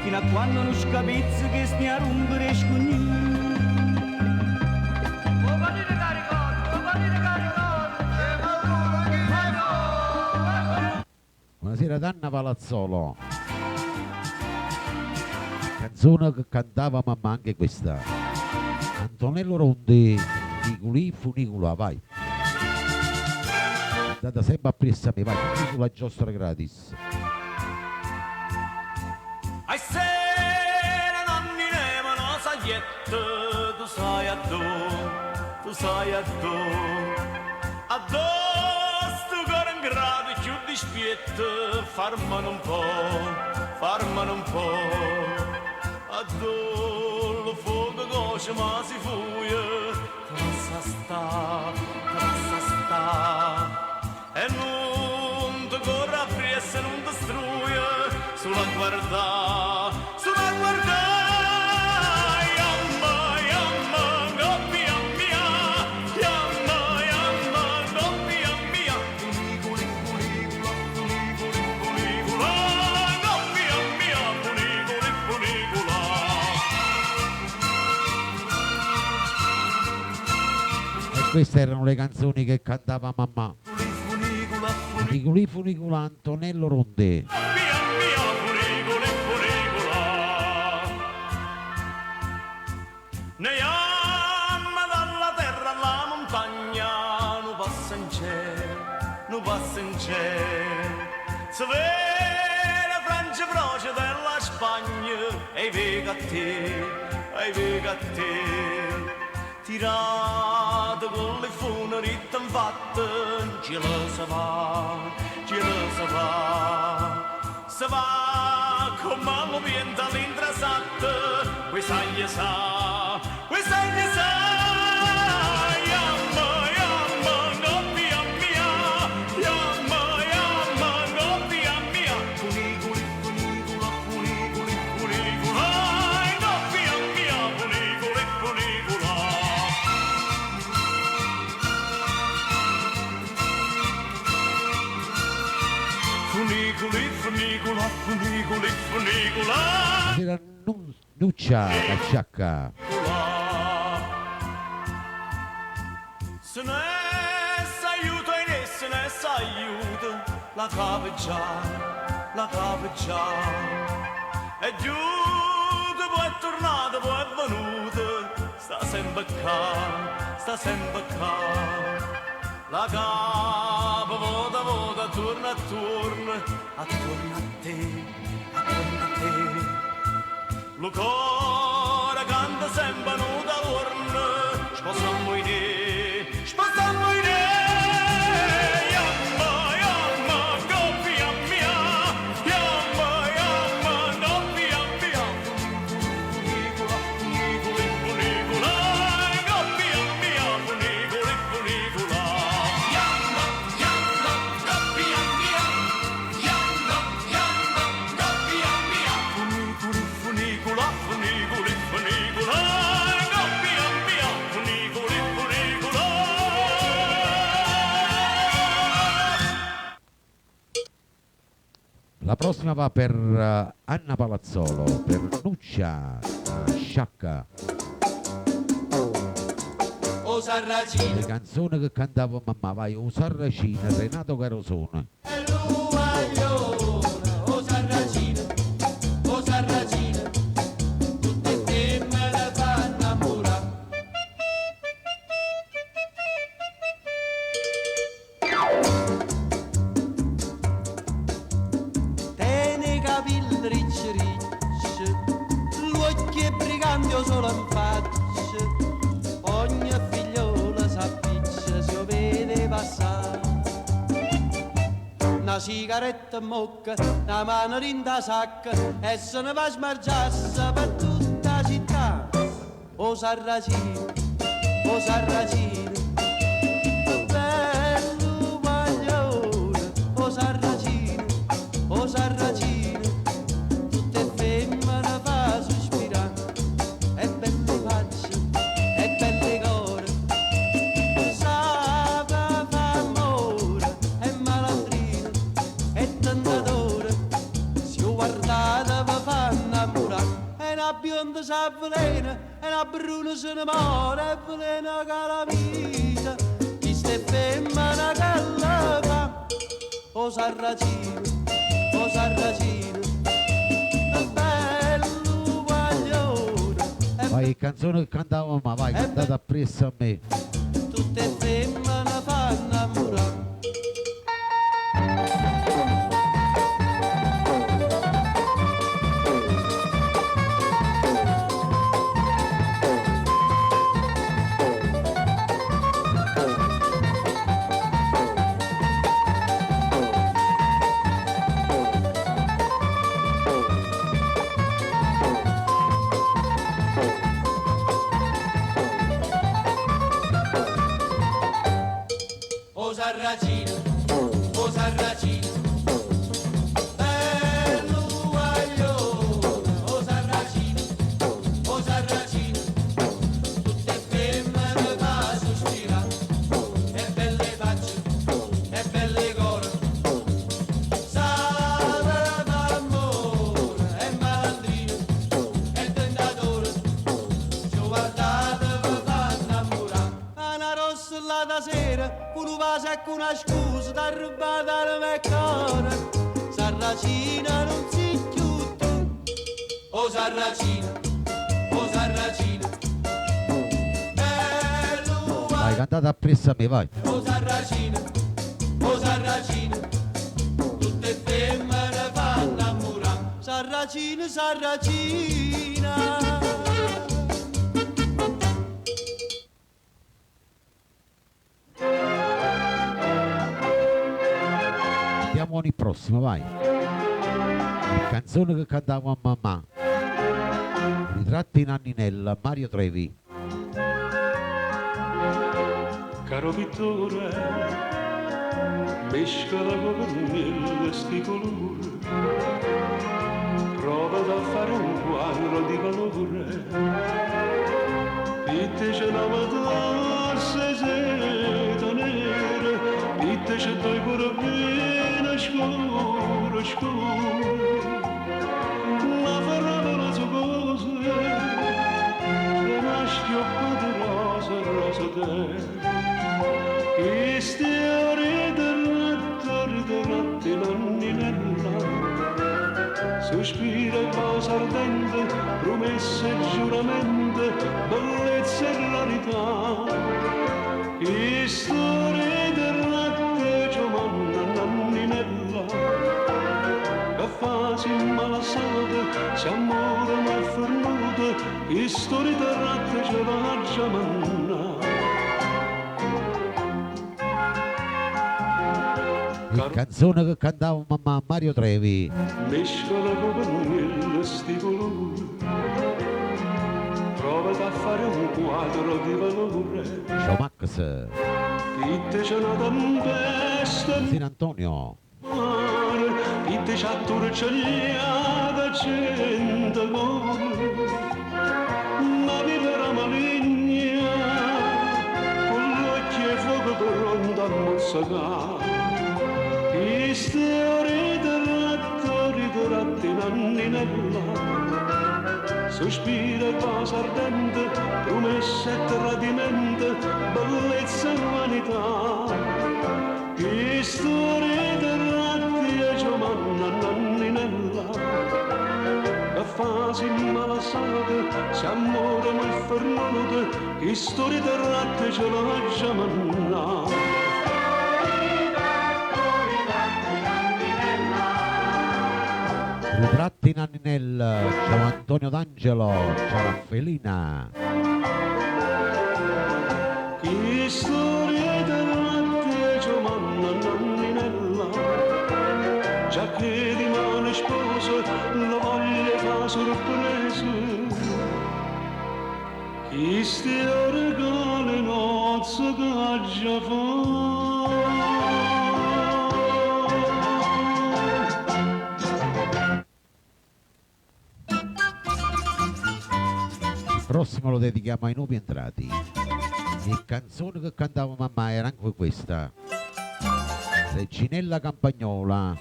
fino a quando non scapizza che stia a rompere e scugnizza. Buonasera ad Anna Palazzolo. Canzone che cantava mamma, anche questa. Antonello Rondi, Nicolì Funicula, vai. Andate sempre appresso a me, vai, Funicula giostra gratis. Ai sera non mi levano sagliette, tu sai a tu, a sto cuore in grado più di spiette, farmane un po', a lo fuoco coce ma si fuia, trassa sta, e non ti corre appresso, non ti struia, sulla guarda, yamma, gobbia mia, yamma, gobbia mia, funicula, gobbia mia, funicula. E queste erano le canzoni che cantava mamma. Nicolì Funicula, Antonello Rondi. Ne amma dalla terra alla montagna, nu passa in cielo, se vede Francia Froce della Spagna, e vega a te, tirate con le funeritte fatte, gelosa va, come lo viento all'intrasatte, questa gli sa, yamma, gobbia mia, yamma, gobbia mia, funicula, ai, gobbia mia, funicula. Funiculi, funicula, funiculi, funicula. Era Nuccia la sciacca. Se ne s'aiuta e ne se ne s'aiuta, la cava già. E giù, dopo è tornata, poi è venuta, sta sempre qua. La cava vota, torna, attorno a te. Lo cuore canta sempre non da torna, sposammo in te. Yamma, coppia mia, yamma, coppia mia. Funicula, coppia mia, funicula. Yamma, coppia mia, yamma, coppia mia. Funicula, coppia mia, funicula. La prossima va per Anna Palazzolo, per Nuccia la sciacca. O Sarracino, Le canzoni che cantava mamma, vai, o Sarracino, Renato Carosone. e l'uaglione, o Sarracino, tutte femmine fanno amore. Tieni i capelli ricci, l'occhio è brigante solo in faccia, ogni figliola s'appiccia, si lo vede passare. Una sigaretta in bocca, una mano in da sacca, e se ne va a smargiarsi per tutta la città. O Sarracino, bello guaglione, o Sarracino, tutte femmine fa sospirare, e belle facce, e belle core, sapeva fa amore, e malandrino, e tentatore, si guardate vi fa innamorare, e una bionda s'avvelena, e una bruna se ne muore, e velena calamita, chi ste femmine che la fa. O Sarracino, bello guaglione, e Vai, canzone che cantava mamma, vai, cantate appresso a me. tutte femmine fanno amore. O Sarracino, bello guaglione, o Sarracino, tutte femmine fa sospirare, e belle facce, e belle core, sapeva amore, e malandrino, e tentatore, se guardate vi fa innamorare. Una rossa là da sera, un vaso e una scusa, da rubata al meccone, Sarracina non si chiude. O Sarracina, bello Vai, cantate appresso a me, vai. o Sarracina, tutte femmine fanno amore. Sarracina, Andiamo il prossimo, vai. Canzone che cantava mamma. Ritratti in Anninella, Mario Trevi. Caro pittore, mescola con me sti colori, prova a fare un quadro di valore, e te c'è la matassa seta nera, e te c'è due corpine scuro, scuro, la favola su cose, e una schioppa di rosa, rosa te. Che stiore del ratti l'anninella, sospira e cosa ardente, promesse e giuramente, bellezza e rarità. Che storia del latte Giovanna Nanninella, che fasi malassate, si amorano e fernute, che storia del latte Giovanna. Canzone che cantava mamma Mario Trevi. Mescola con sti colori, provate a fare un quadro di valore. Ciao Max, Chi te c'è una tempesta San Antonio, mare, chi te c'ha turcigliata gente muore, ma vivere maligna, con l'occhio e fuoco pronto a mozzicare. Chi stiori di ratti nanninella, sospira e cosa ardente, promesse e tradimente, bellezza e vanità. Chi storia di ratti e Giovanna Nanninella, che fasi malassate, si amorano e fernute, chi storia di ratti e Giovanna. Ritratti Nanninella, ciao Antonio D'Angelo, ciao Raffaellina. Chi storia del latte e Giovanna Nanninella, già che rimane sposo, la voglia fa sorpresa. Chi stia regale nozze che ha già fatto. Prossimo lo dedichiamo ai nuovi entrati. Le canzoni che cantava mamma era anche questa. Reginella Campagnola,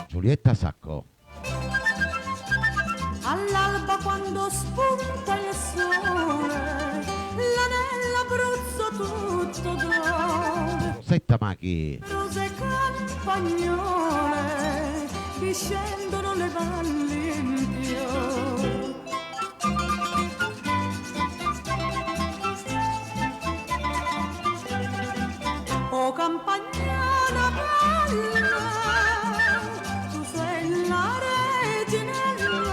Giulietta Sacco. All'alba quando spunta il sole, l'Abruzzo tutto d'oro, Rosetta Machi, rose campagnole, discendono le valli in fiore. Oh campagnana bella, tu sei la reginella,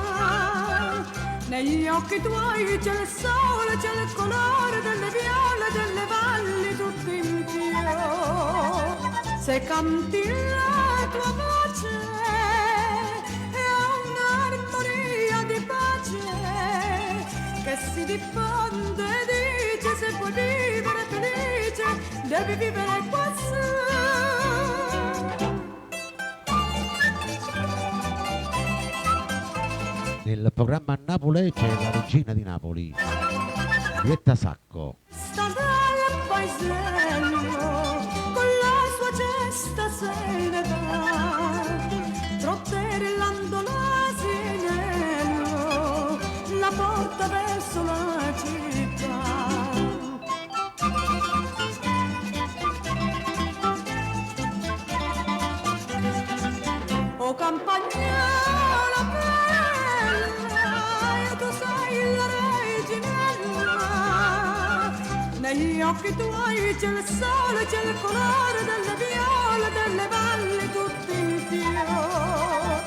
negli occhi tuoi c'è il sole, c'è il colore delle viole, delle valli tutte in fiore. Se canti la tua voce è un'armonia di pace che si diffonde e dice se puoi vivere felice devi vivere quassù. nel programma Napoli c'è la regina di Napoli, Giulietta Sacco. Sta dal paesello con la sua cesta se ne va, trotterellando l'asinello, la porta verso la città. Oh campagnola bella, e tu sei la reginella, negli occhi tuoi c'è il sole, c'è il colore delle viole, delle valli tutte in fiore.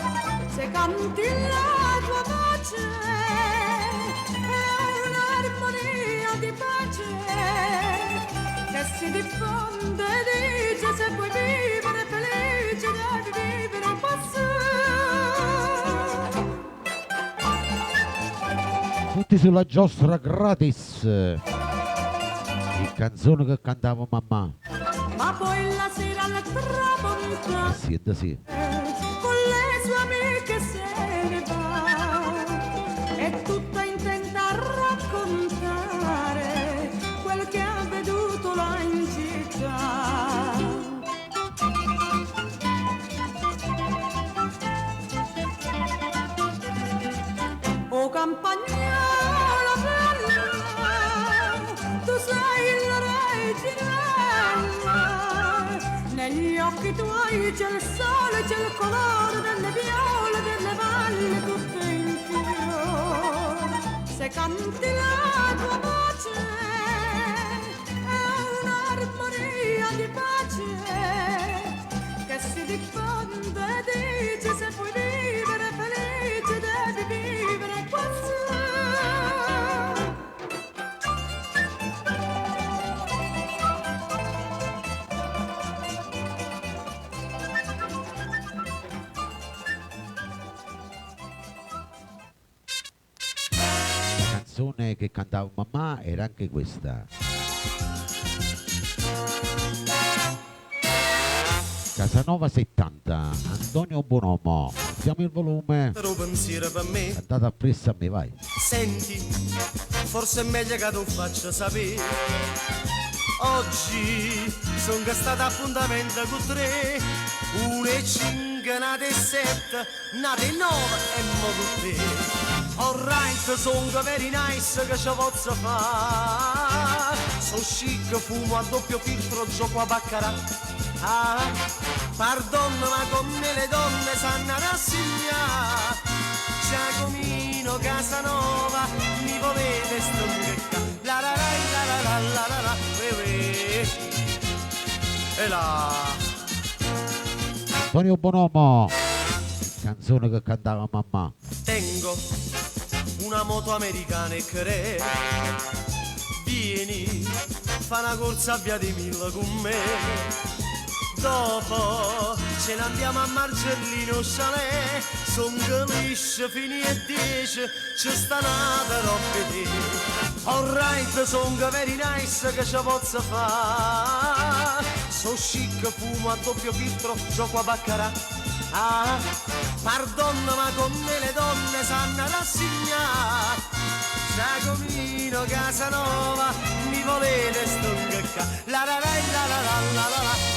Se canti la tua voce è un'armonia di pace che si diffonde e dice se puoi vivere felice devi vivere quassù. Tutti sulla giostra gratis. Il canzone che cantava mamma. Ma poi la sera al tramontare Sì, sì. con le sue amiche se ne va, è tutta intenta a raccontare quel che ha veduto là in città. tuoi c'è il sole, c'è il colore delle viole, delle valli tutte in fiore. Se canti la tua voce è un'armonia di pace che si diffonde e dice se puoi vivere felice devi vivere quasi. La canzone che cantava mamma era anche questa. Casanova 70, Antonio Bonomo, siamo il volume, Però pensiero per me, cantata appresso a me, vai. senti, forse è meglio che tu faccia sapere. Oggi sono stato appuntamento con 3, 1 e 5, nate e 7, nate e 9 e mo con te. Alright, sono very nice che ci posso fare. So chic, fumo a doppio filtro, gioco a baccarà. Ah, pardon, ma con me le donne sanno rassegnare. Giacomino Casanova, mi volete stonchecca. La la la, e là. Antonio Bonomo, canzone che cantava mamma. Tengo una moto americana e cre. Vieni, fa una corsa a via di Mille con me. Dopo ce ne andiamo a Margellino Chalet. Son lisce fini e 10, ci sta nata roba di. Alright, son very nice che ci posso fare. So chic, fumo a doppio filtro, gioco a baccarà. Ah, pardon, ma con me le donne sanno rassegnare. Giacomino Casanova, mi volete stonchecca. La la la la la la la la,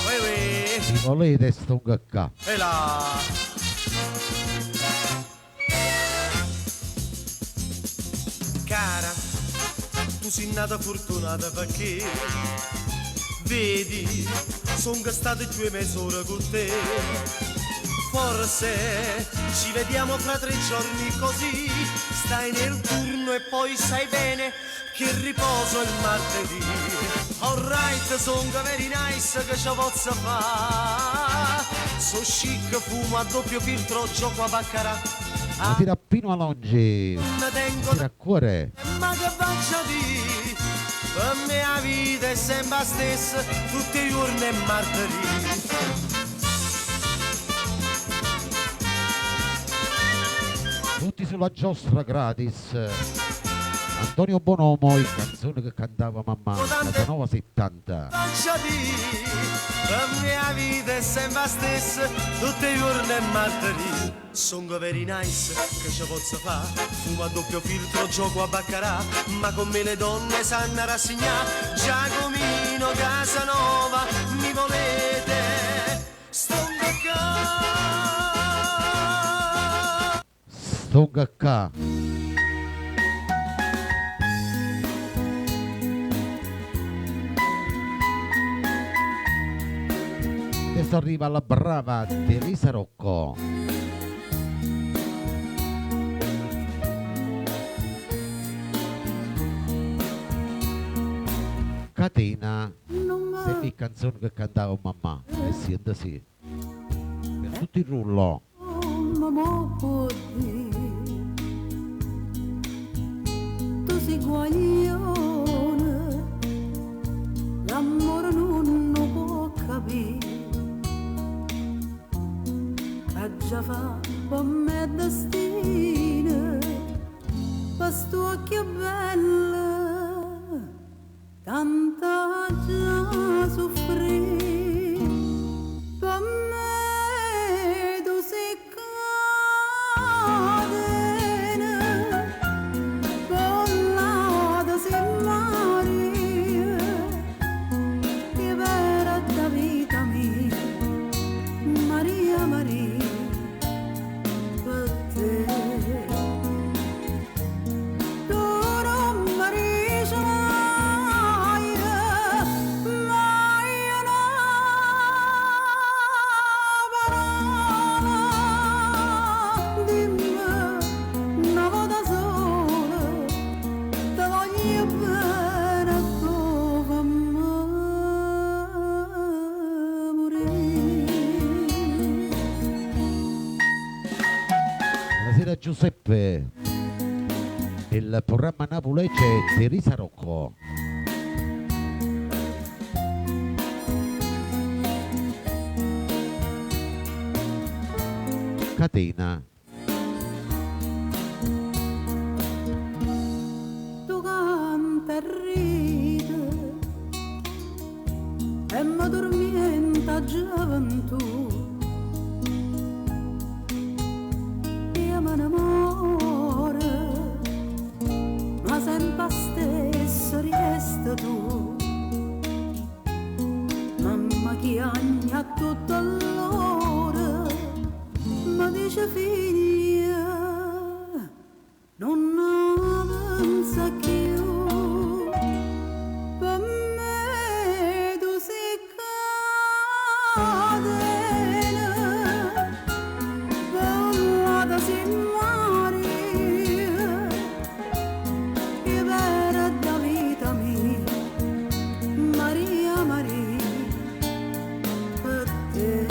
Mi volete stonchecca. e là. Cara, tu sei nata fortunata perché vedi, sono state 2 mezz'ora con te. Forse ci vediamo fra 3 giorni così, stai nel turno e poi sai bene che riposo il martedì. Alright, son very nice che ci posso fare. So chic, fumo a doppio filtro, gioco a baccarà. Ma tira Pino Alongi, Ne tengo tira a cuore. ma che faccia di? Per me la vita è sempre la stessa, tutti i giorni è martedì. Tutti sulla giostra gratis. Antonio Bonomo, il canzone che cantava mamma. Casanova 70. Faccia di, per me la vita è sempre la stessa, tutti i giorni è martedì. Sono very nice, che ci posso fare? Fumo a doppio filtro, gioco a baccarà. Ma con me le donne sanno rassegnare. Giacomino Casanova, mi volete stonchecca. Stonchecca. Adesso arriva la brava di Elisa Rocco. Catena, sempre canzone che cantava mamma, e siente sì. Per tutto il rullo. Tu sei guaglione, l'amore non può capire. Già fa per me destino, per sto occhio bella, tanta già soffrì. Per me tu sei cadena, bollata sei Maria, che vera da vita mia, Maria Maria. Giuseppe. Nel programma Napoli c'è Teresa Rocco. Catena. Tu canta e ride e mi dormienta gioventù. Io me ne amore, ma sempre stesso resta tu. Mamma chiagna tutto l'ora, mi dice figlia, non pensa più, per me tu sei catena, ballata si Maria, che vera da vita mia, Maria, Maria, per te.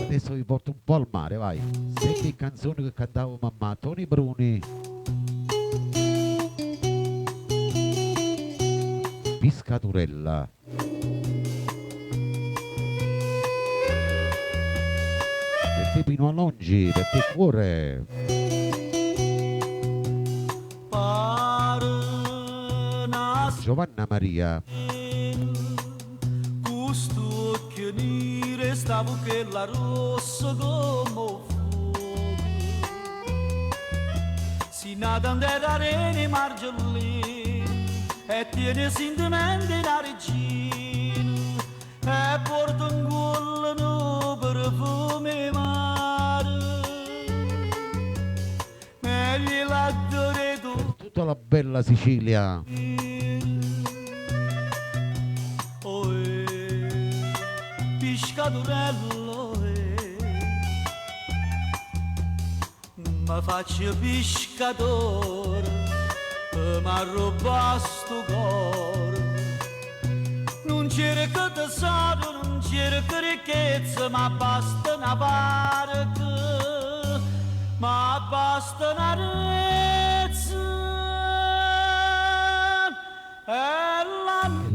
Adesso vi porto un po' al mare, vai. Senti canzoni che cantavo mamma Toni Bruni. Piscaturella. Per te Pino Allongi, per te cuore. Giovanna Maria. Stavo che la rossa come fuoco si nada nell'arena margiolini e tiene sentimenti da regina e porta un gullo perfume mare meglio la dore tu Tutta la bella Sicilia. Piscaturello mi faccio pescatore mi arruba sto cuore non cerco tesoro non cerco ricchezza ma basta una barca ma basta una rezza e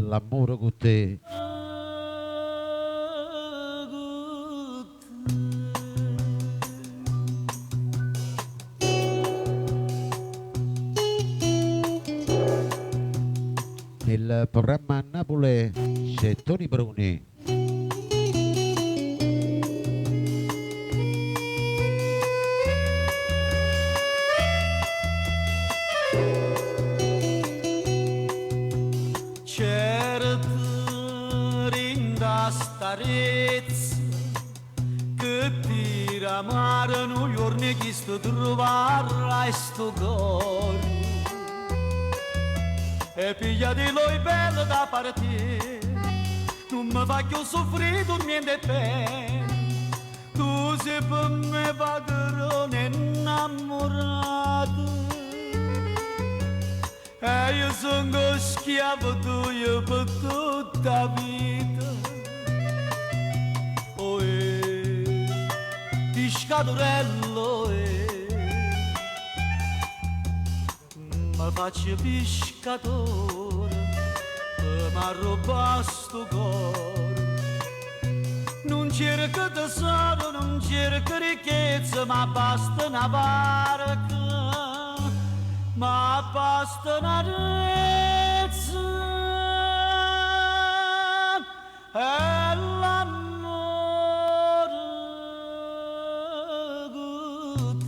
L'amore con te. Nel programma Napoli c'è Toni Bruni. Certo rinda starezza che ti ramarano giorni che sto trovare sto cuore e pigliatelo i bello da partire non mi faccio soffrire dormiendo bene tu sei per me padrone innamorato e io sono schiavo tuo per tutta la vita oh piscaturello mi faccio pescatore mi arruba sto cuore non cerco tesoro non cerco ricchezza ma basta una barca ma basta una rezza e l'amore con te.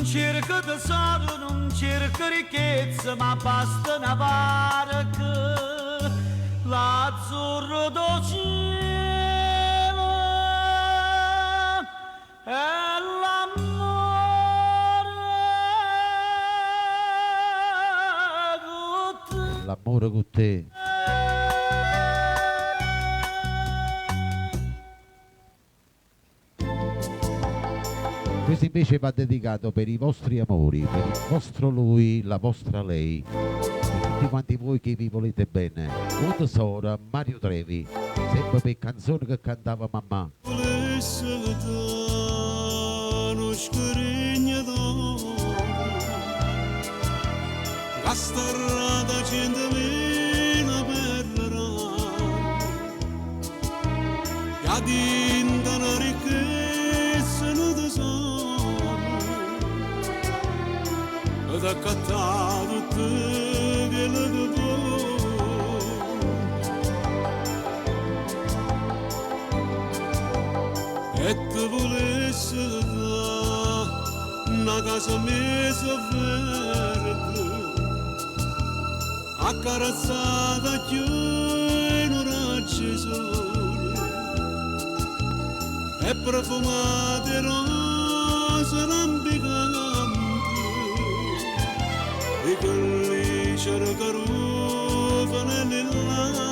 cerca tesoro, non cerca ricchezza, ma basta una barca, l'azzurro do cielo e L'amore con te. Questo invece va dedicato per i vostri amori, per il vostro lui, la vostra lei, per tutti quanti voi che vi volete bene. Un tesoro, Mario Trevi, sempre per canzoni che cantava mamma. Castarrata centomila perlerà, che adinta una ricchezza non tesoro, ed ha accattato te che la e te volesse da una casa messa verde, accarezzata più in un raggio sole e profumate rose lampicanti e collicero garufane nell'aria.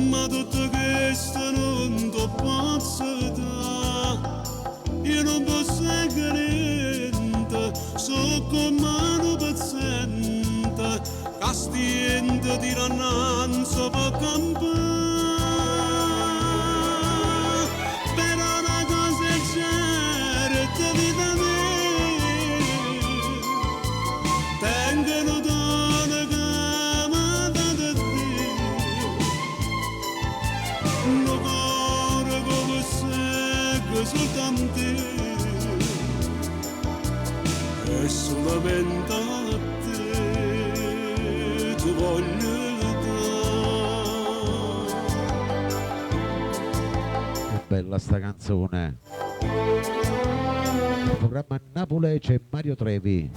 Ma tutto questo non ti posso dare, io non posso niente, so come un paziente, che stiente di rannanza per campare. Però una cosa è certa, vita mia, tengono donne che amata da te, un cuore come secco soltanto te. E solamente a te ti voglio dare. Che bella sta canzone. Il programma Napoli c'è Mario Trevi.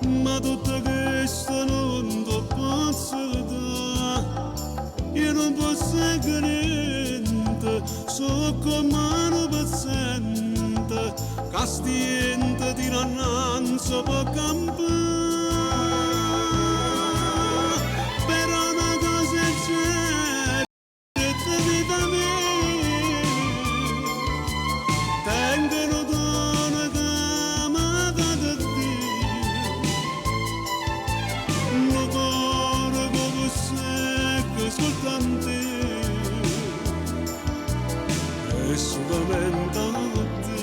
Ma tutto questo non ti posso dare, io non posso niente, so come un paziente, che stiente di rannanza per campare. Però una cosa è certa, vita mia, tengono donne che amata da te, un cuore come secco soltanto te, e solamente a te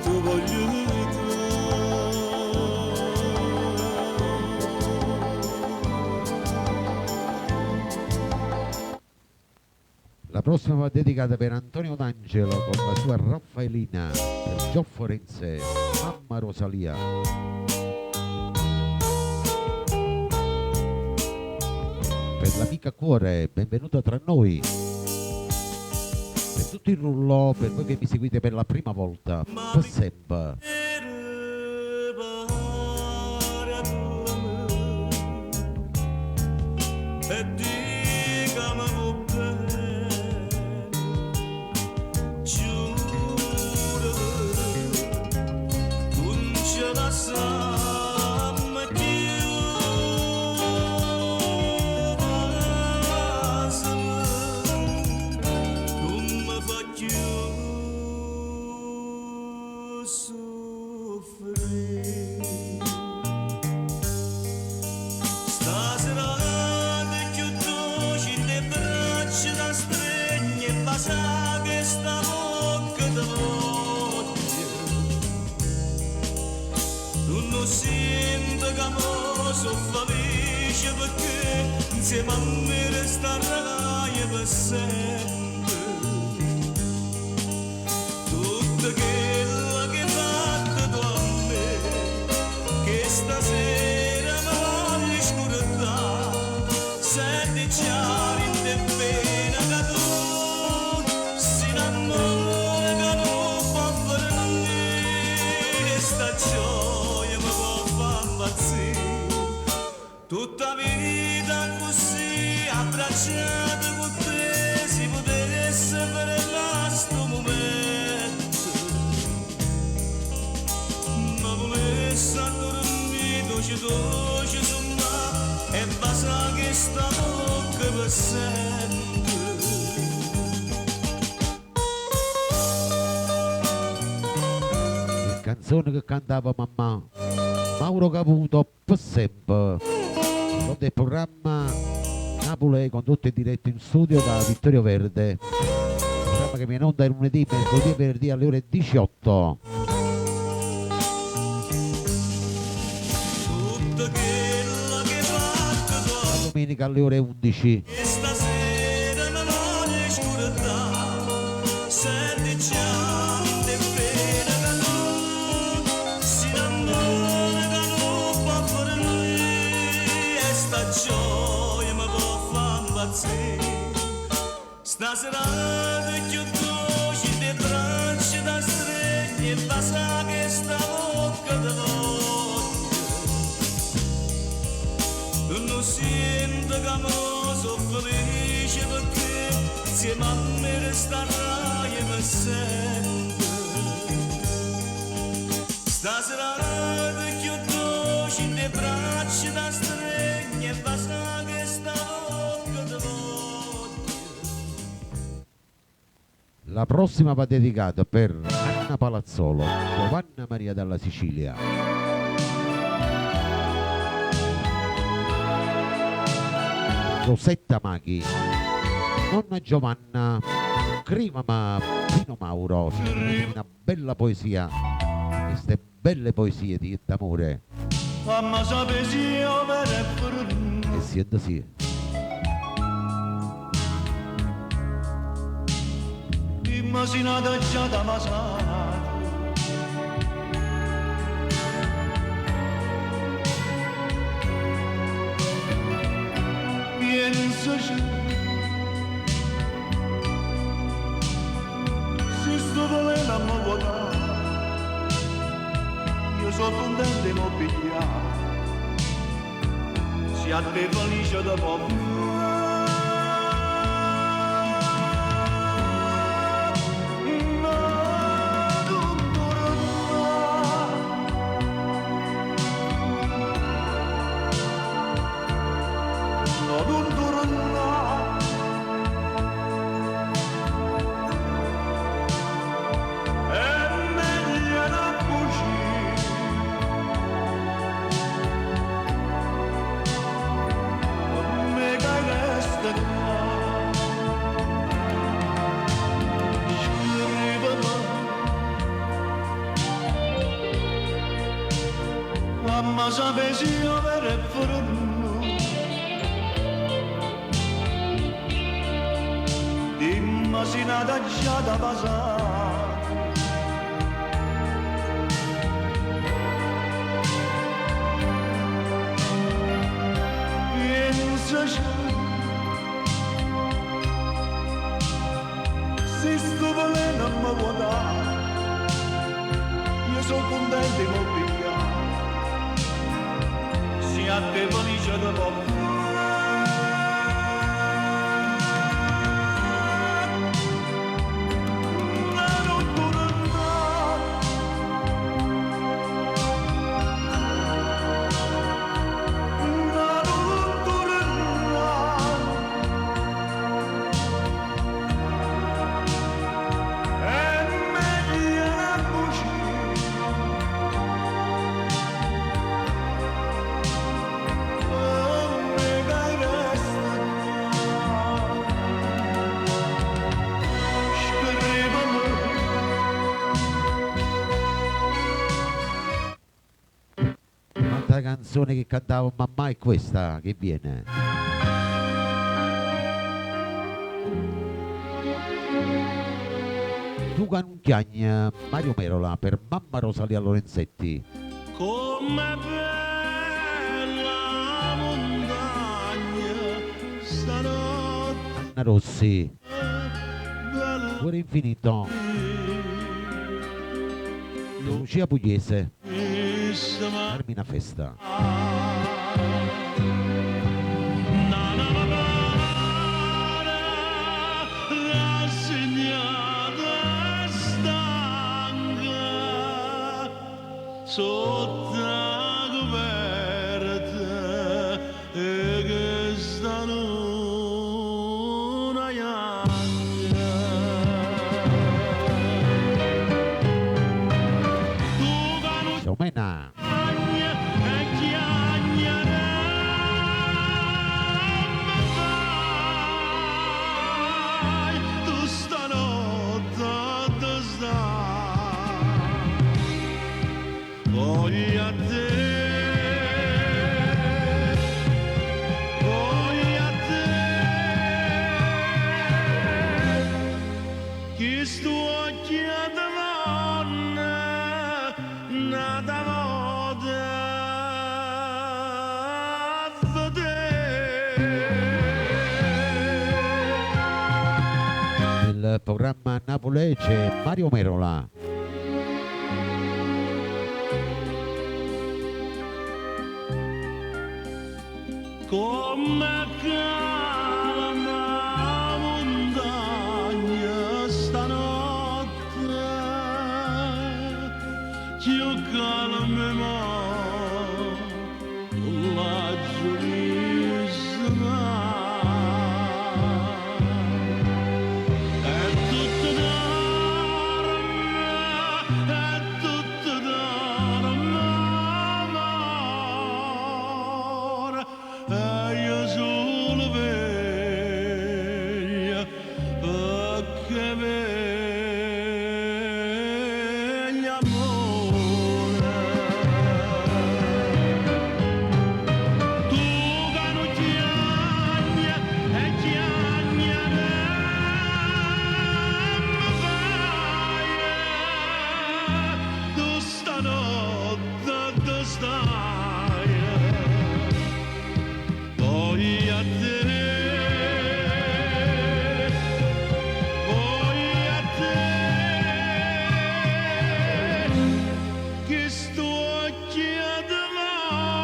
ti voglio dare. La prossima va dedicata per Antonio D'Angelo con la sua Raffaellina, per Gio Forense, Mamma Rosalia. Per l'amica Cuore, benvenuta tra noi. Per tutto il rullo, per voi che mi seguite per la prima volta, per sempre. Sa che sta bocca d'amore non sento che mo sono felice perché insieme a me resterai per sempre. Tutto quello che hai fatto tu a me, che stasera mi voglio scordare, senti già in pena che tu si innamora che non può fare niente, sta gioia mi può far impazzire. Tutta vita così abbracciata con te si potesse fermare sto momento, ma volesse dormire dolce su me e basta che sta bocca per sempre. Canzone che cantava mamma Mauro Caputo per sempre, del programma Napoli condotto in diretto in studio da Vittorio Verde, programma che viene in onda il lunedì, mercoledì e venerdì alle ore 18, la domenica alle ore 11. Stasera non voglio scordare, senti già in pena che tu si innamora che non può fare niente, e sta gioia mi può far impazzire. Stasera più dolce le braccia da streghe e basta che sta bocca da voglio. Non sento che mo sono felice perché insieme a me resterai per sempre. Stasera più dolce le braccia da streghe e basta che sta bocca da voglio. La prossima va dedicata per Anna Palazzolo, Giovanna Maria dalla Sicilia. Rosetta Maghi, nonna Giovanna, Crima Pino Mauro, una bella poesia, queste belle poesie d'amore. Mamma sapessi io per E siete sì. immaginata già da masana. Pensaci, se sto volendo a me guardare, io sono contento di mobiliare, se a te felice da poco. Mamma sapessi io per forno, immaginata già da passare, pensaci, se sto volendo a me guardare, io sono contento di mobiliare, se a te felice da poco. Un'altra canzone che cantava mamma è questa che viene. Tu canchiagna Mario Merola per mamma Rosalia Lorenzetti. Come bella montagna stanotte Anna Rossi, bella Cuore Infinito. Lucia Pugliese, bellissima. Carmina Festa. Rassegnata stanca sotto la coperta e che stanno una Somena, tu stanotte dove stai? Voglio a te, voglio a te, chi sto occhiando donna, nata moda a vedere. nel programma Napoli c'è Mario Merola. Come calma montagna stanotte, più calma la giurista. È tutto d'amore, e io solo veglio perché veglio amore. Tu che non chiagni e chiagni a me fai, tu stanotte dove stai? Voglio a te, voglio a te, che sto occhiando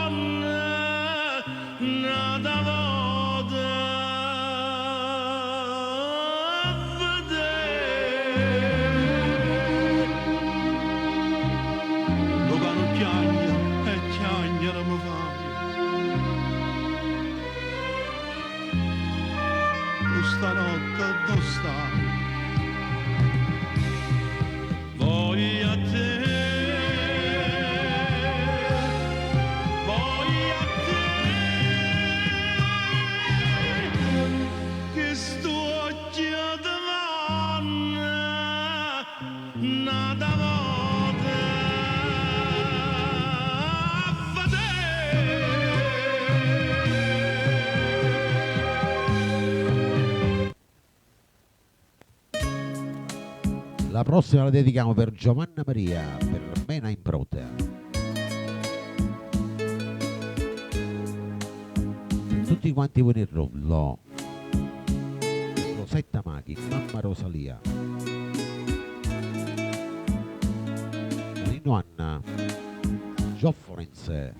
donna, nata moda a vedere. Lo cano chiagna e chiagna non mi fai. Tu stanotte dove stai? Voglio a te, voglio a te, che sto occhiando donna, nata moda a vedere. La prossima la dedichiamo per Giovanna Maria, per Mena in Protea. Per tutti quanti voi nel rollo. Rosetta Maghi, mamma Rosalia. Marino Anna, Gio Forense.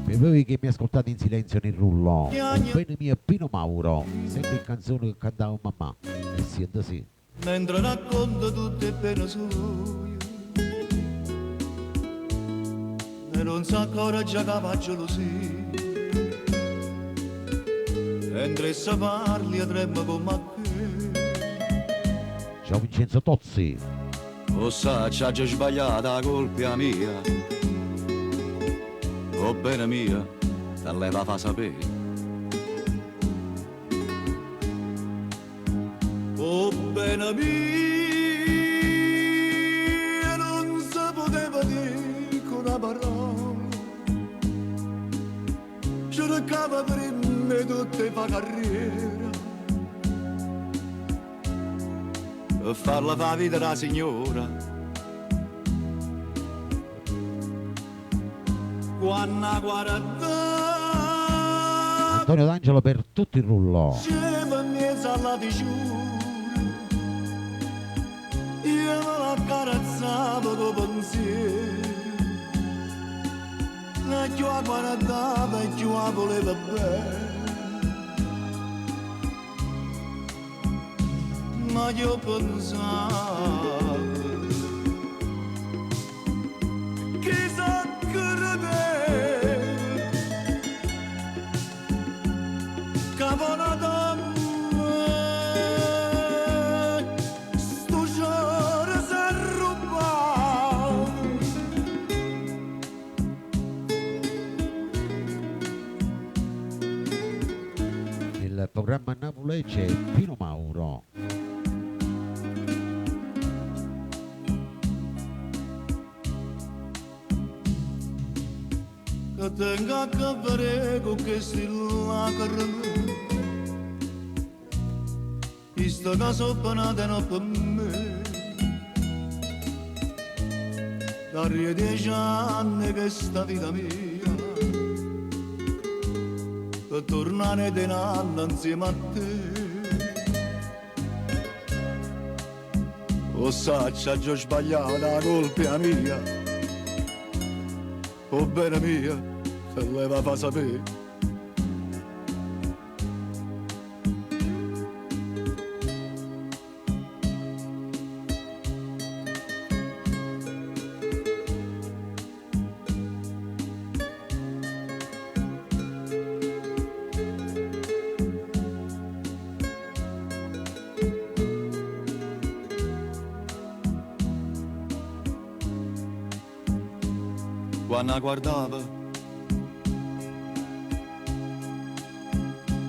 Per voi che mi ascoltate in silenzio nel rullo, un bene mio Pino Mauro, sempre in canzone che cantava mamma, e siete sì. mentre racconta tutte pene sue e non sa ancora già capaggio sì, mentre se parli e trema come a che Ciao Vincenzo Tozzi, o sa c'ha già sbagliata la colpa mia, o bene mia te lei la fa sapere. Oh bene mia, non e tutte fa carriera per farla fa vita da signora. Quando guarda Antonio D'Angelo per tutto il rullo. scema in mezzo alla diciura, io me la carezzavo con pensiero, la più a guardava e più a voleva bene, ma io pensavo chissà credere Cavona damma sto giorno s'è rubato. Il programma Napoli c'è Pino Mauro. Che tenga a capire con questi lacrime, questa casa panata non per me. Da 10 anni che sta vita mia, per tornare di nanna insieme a te. O saccia già sbagliata, la colpa è mia, o bene mia, te leva fa sapere.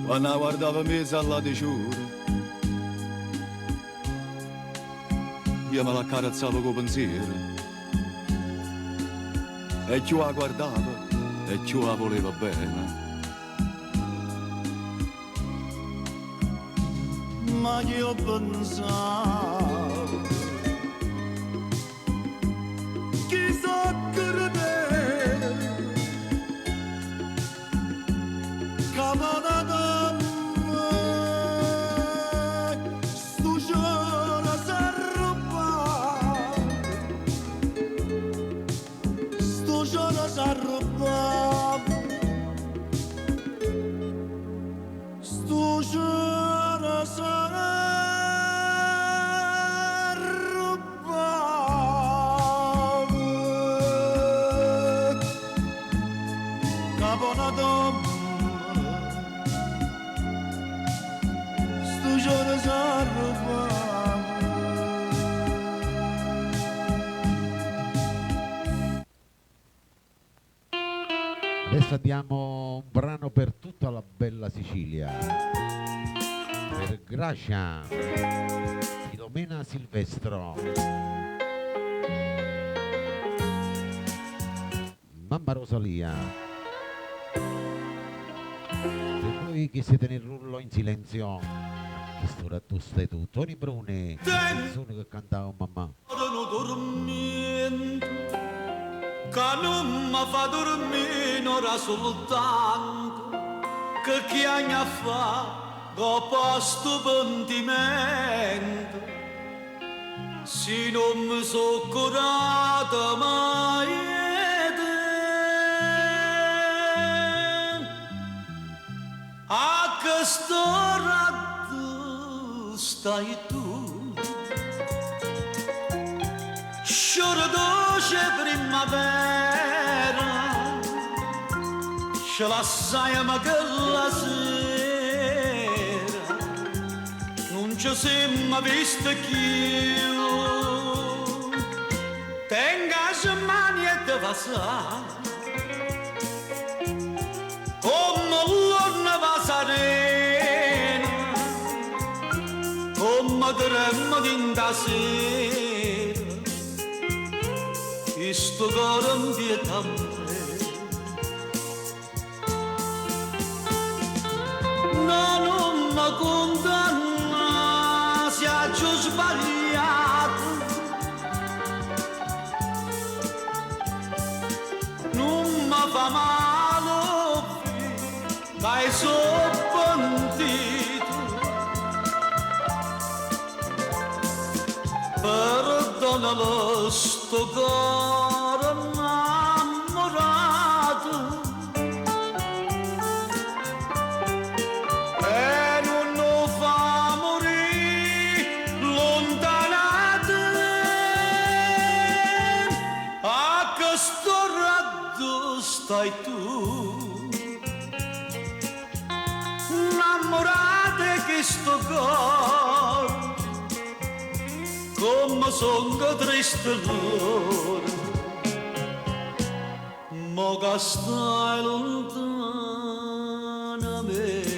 Quando guardava mezzo alla diciura, io me la carezzavo con pensiero, e più la guardava e più la voleva bene. Ma io pensavo chissà credere Cavona damma sto giorno s'è rubato, sto giorno s'è rubato, sto giorno s'è rubato. Cavona damma sto giorno s'è rubato. Adesso andiamo un brano per tutta la bella Sicilia. Per Gracia, Filomena Silvestro. Mamma Rosalia. Per voi che siete nel rullo in silenzio, quest'ora tu stai tu. Toni Bruni, canzone che cantava mamma. Che non mi fa dormire ora soltanto, che chi ha fa dopo sto pentimento, se non mi so curata mai a quest'ora tu stai tu, sciore dolce primavera, ce la sai ma che la sera non ci siamo visti più. Tenga mani e te va sa, come l'onna va serena, come tremma d'inda sera, sto cuore inquietante. condanna se ha già sbagliato, non mi fa male, dai sono pentito, perdonalo sto cuore innamorato. Stai tu, innamorata che sto cuore, come sono triste l'ora, ma che stai lontana da me.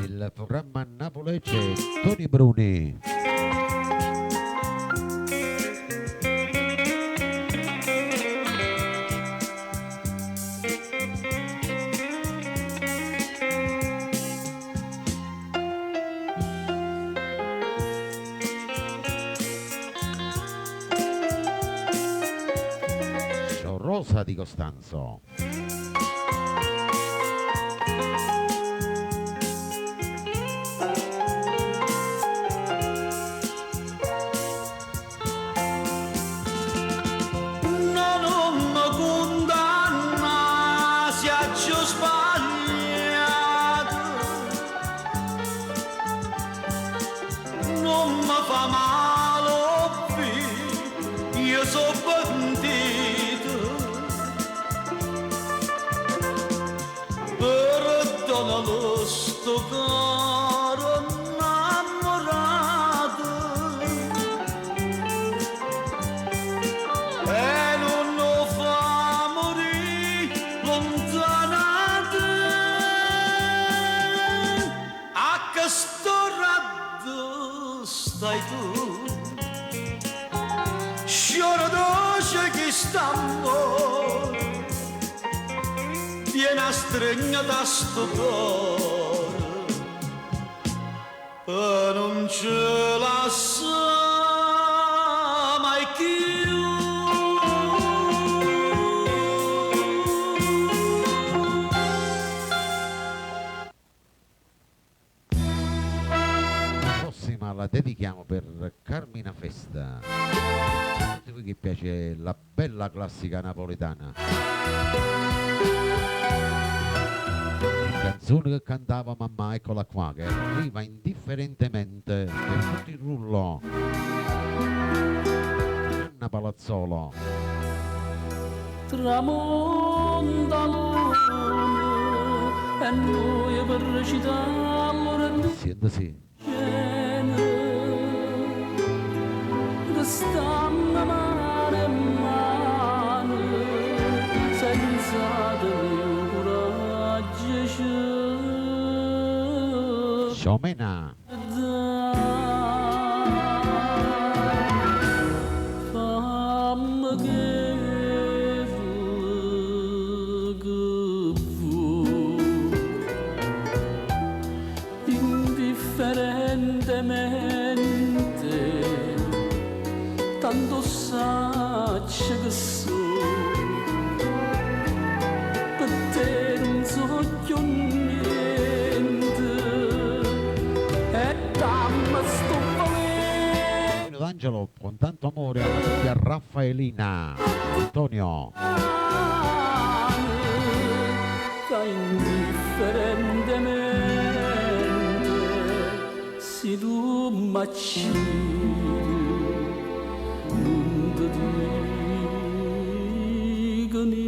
Il programma Napoli c'è Tony Bruni. Rosa di Costanzo. Sto caro innamorato e non lo fa morire lontanato a che sto raddo stai tu sciora dolce che stammo viene a stregnare da sto cuore e non ce la sa mai più. La prossima la dedichiamo per Carmina Festa, a tutti voi che piace la bella classica napoletana. Canzone che cantava mamma, eccola qua, che arriva indifferentemente per tutto il rullo. Anna Palazzolo. Tramonta luna e noi per recitarlo Senta sì. che stanno mano a mano senza del coraggio. Sciomena. Fammi che indifferentemente tanto saccia che so per te non so più niente e dammi sto valere D'Angelo con tanto amore alla coppia Raffaelina. Antonio. che indifferentemente si tu m'accidi non ti dico niente.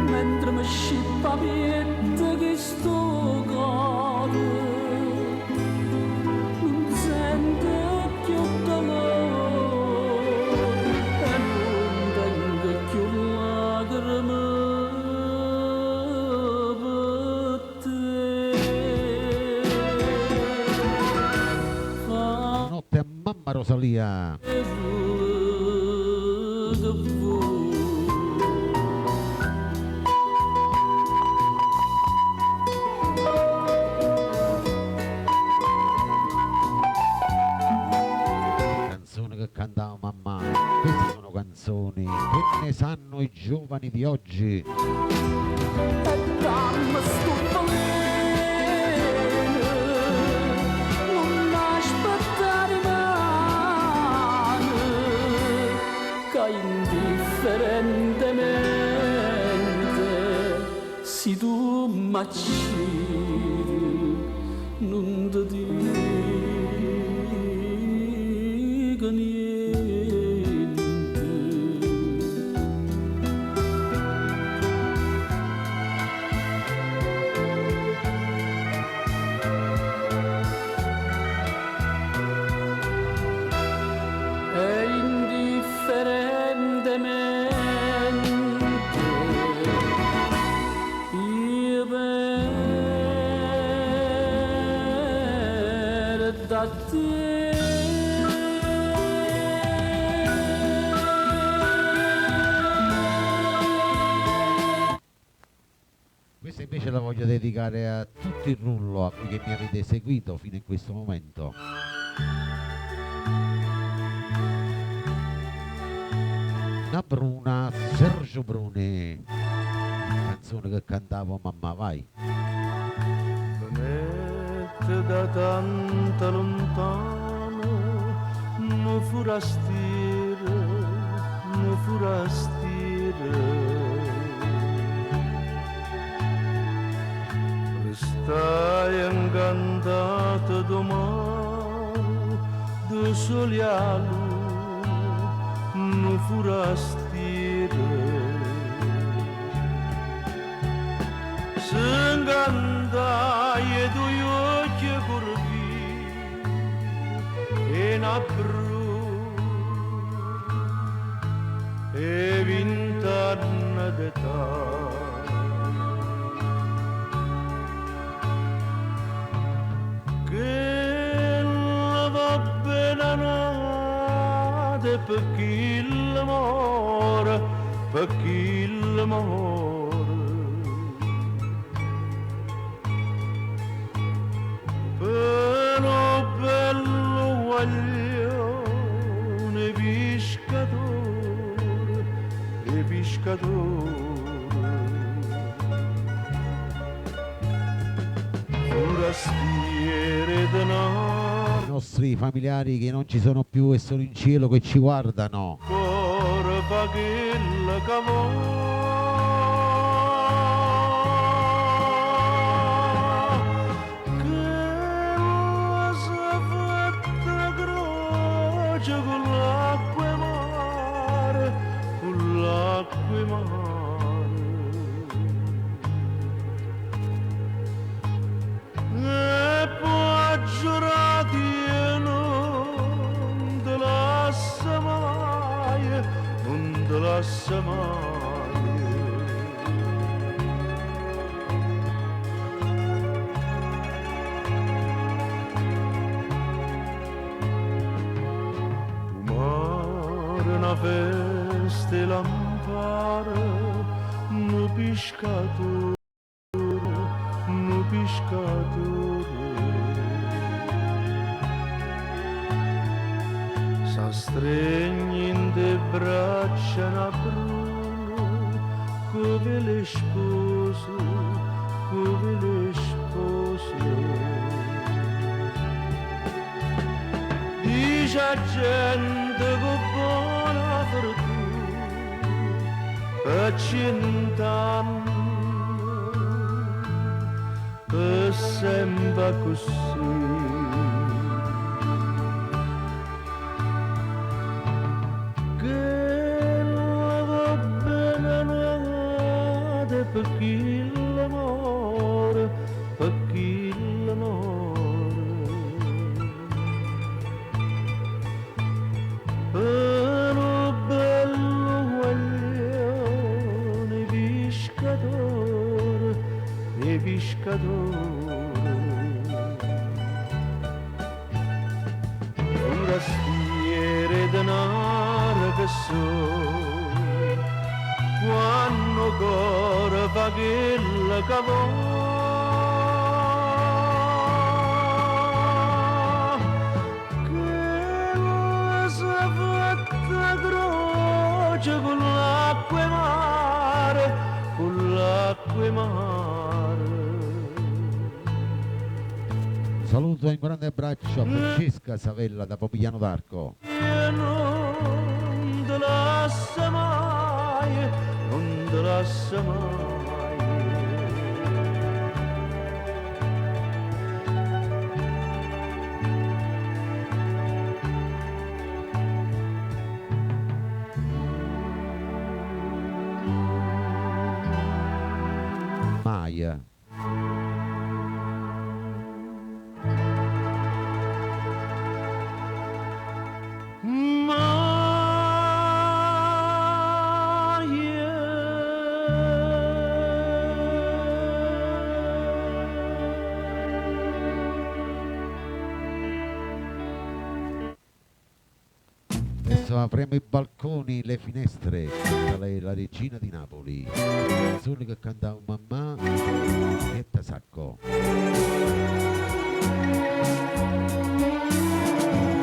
mentre mi scippa pietta che sto cuore non sente più dolore e non tengo più lacrime per te. Notte a mamma Rosalia. Canzone che cantava mamma. Queste sono canzoni che ne sanno i giovani di oggi. Dammi sto bene, non aspettare male, che indifferentemente se tu m'acciri non ti dico niente. E indifferentemente io per da te. Questa invece la voglio dedicare a tutto il rullo a voi che mi avete seguito fino in questo momento. Una Bruna, Sergio Bruni, canzone che cantavo mamma, vai. Venette da tanta lontano, mi forastire. Restai incantata domani, de solialo, mi forastire. S'ingandai e due occhi curvi e n'abbru e 20 anni d'età. Che la va bene nate per chi l'amore, per chi l'amore. Però bello guaglione pescatore, e pescatore. Forastiere denaro, I nostri familiari che non ci sono più e sono in cielo che ci guardano. cuore pagella cavò. Con l'acqua e mare, con l'acqua e mare. E poi giurati e non te lascia mai, non te lascia mai. Una festa e lampare, un pescatore, un pescatore. S'astregni in de braccia una bruno, come le spose, come le spose. Dice a gente con buona fortuna per 100 anni, per sempre così. Che la va bene nata per chi l'amore, per chi l'amore. Per un bello guaglione pescatore, e pescatore. Un rastiere denaro che so, quando ancora fa quella che va, che cosa fatta croce con l'acqua e mare, con l'acqua e mare. Un saluto e un grande abbraccio a Francesca Savella da Pomigliano d'Arco. E non te lascia mai, non te lascia mai. Mai. Adesso apriamo i balconi, le finestre. Lei è la regina di Napoli. Canzone che canta un mamma e Tasacco.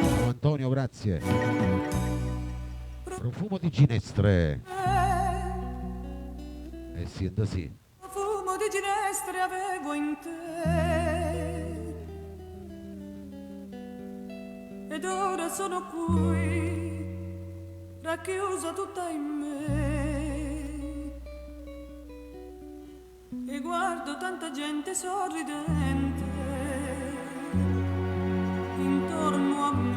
Ciao Antonio, grazie. Profumo di ginestre. Sì, sì. Profumo di ginestre avevo in te, ed ora sono qui, racchiusa tutta in me, e guardo tanta gente sorridente intorno a me,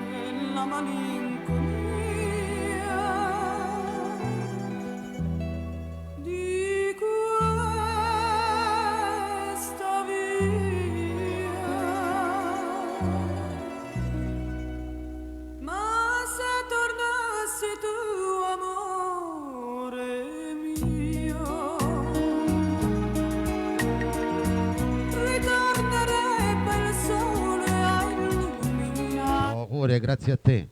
nella malinconia di questa via. Ma se tornassi tu, amore mio, ritornerebbe il sole a illuminare Auguri, grazie a te.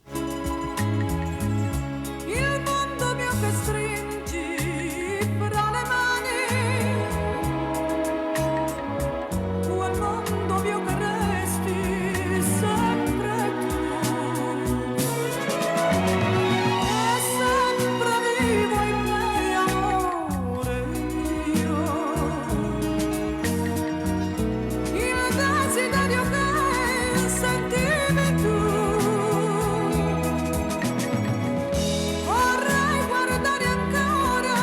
il mondo mio che stringi fra le mani, quel mondo mio che resti sempre tu, e sempre vivo in me, amore mio, il desiderio che sentivi tu. Vorrei guardare ancora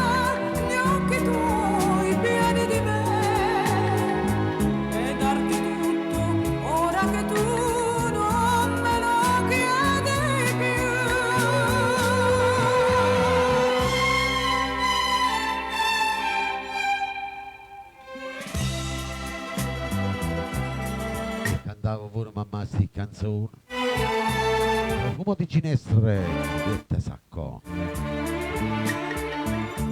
gli occhi tuoi pieni di me e darti tutto ora che tu non me lo chiedi più. Cantavo pure mamma sti canzoni. Profumo di ginestre e Tasacco.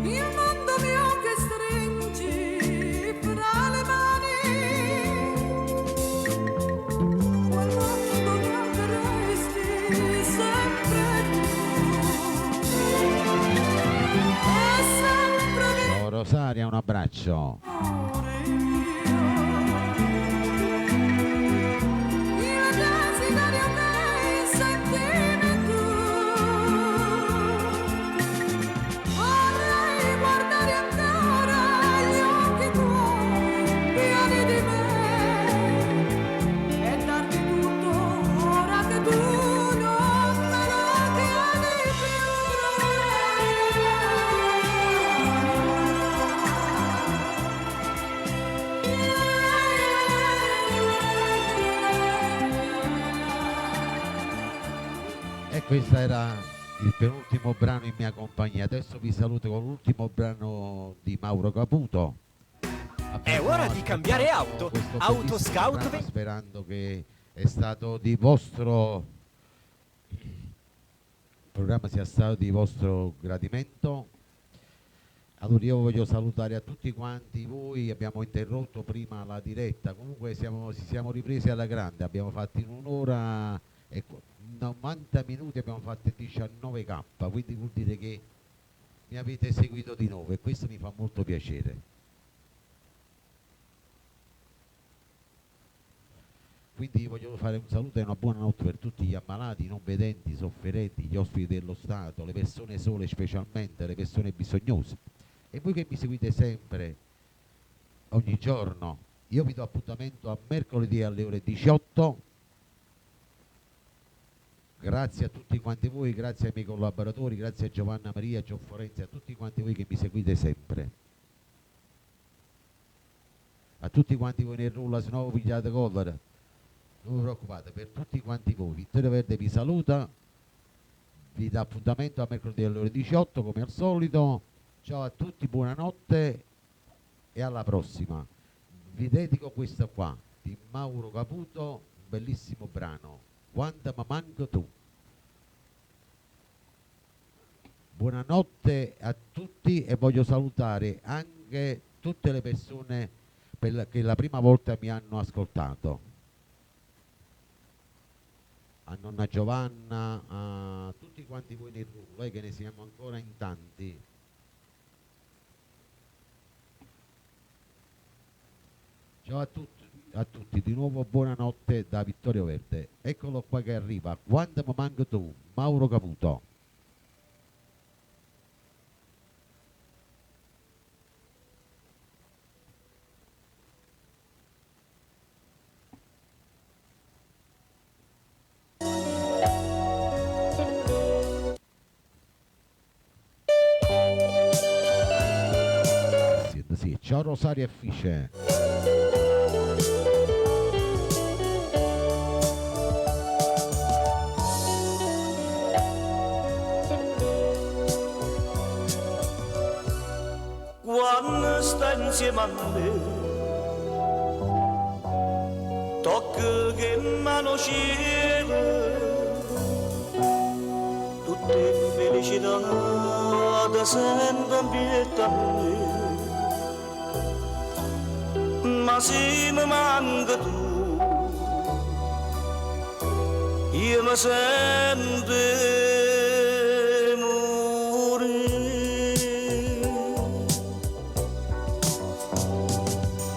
Il mondo mio che stringi fra le mani, quel mondo mio che resti sempre tu, e sempre vivo. Ciao Rosaria, un abbraccio. Amore mio, il desiderio che sentivi tu. Vorrei guardare ancora gli occhi tuoi pieni di me e darti tutto ora che tu non me lo chiedi E questa era il penultimo brano in mia compagnia. Adesso vi saluto con l'ultimo brano di Mauro Caputo. È ora di cambiare auto. Questo Autoscout bellissimo brano, sperando che è stato di vostro il programma sia stato di vostro gradimento. Allora io voglio salutare a tutti quanti voi, abbiamo interrotto prima la diretta, comunque ci siamo ripresi alla grande, abbiamo fatto in un'ora e 90 minuti, abbiamo fatto 19K, quindi vuol dire che mi avete seguito di nuovo e questo mi fa molto piacere. Quindi voglio fare un saluto e una buonanotte per tutti gli ammalati, i non vedenti, i sofferenti, gli ospiti dello Stato, le persone sole specialmente, le persone bisognose. E voi che mi seguite sempre, ogni giorno, io vi do appuntamento a mercoledì alle ore 18. Grazie a tutti quanti voi, grazie ai miei collaboratori, grazie a Giovanna Maria, a Gio Forenzi, a tutti quanti voi che mi seguite sempre. A tutti quanti voi nel rulla, se no vi pigliate collera. Non vi preoccupate, per tutti quanti voi. Vittorio Verde vi saluta, vi dà appuntamento a mercoledì alle ore 18 come al solito. Ciao a tutti, buonanotte e alla prossima. Vi dedico questo qua di Mauro Caputo, un bellissimo brano, Quando mi manco tu. Buonanotte a tutti e voglio salutare anche tutte le persone che la prima volta mi hanno ascoltato. A nonna Giovanna, a tutti quanti voi nel rullo, che ne siamo ancora in tanti. Ciao a tutti, di nuovo buonanotte da Vittorio Verde. Eccolo qua che arriva, Quando mi manco tu, Mauro Caputo. Sì, ciao Rosario e Fice. Quando stai insieme a me, tocca che mano cielo, tutte felicità da sempre ambietta a me. Ma se mi manca tu, io mi sento morire.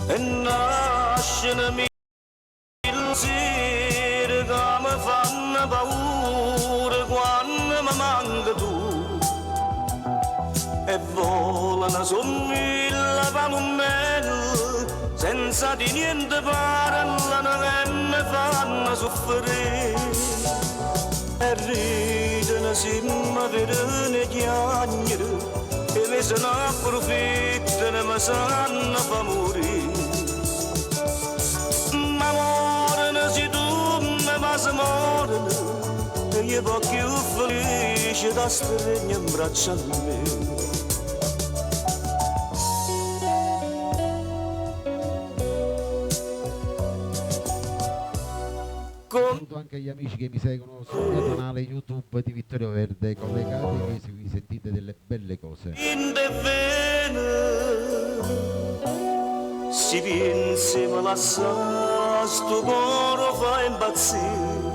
E nascono mille sere che mi fanno paura quando mi manca tu. E volano su mille palomelle senza di niente parlano che mi fanno soffrire. E ridono se mi vedono chiagnere e mi se ne approfittano e mi sanno fa morire. Ma morano se tu mi fai morire e io po' più felice da stringere in braccio a me. Saluto anche gli amici che mi seguono sul mio canale YouTube di Vittorio Verde, collegati che vi sentite delle belle cose. In de vene si pensa ma lascia sto cuore fa impazzire.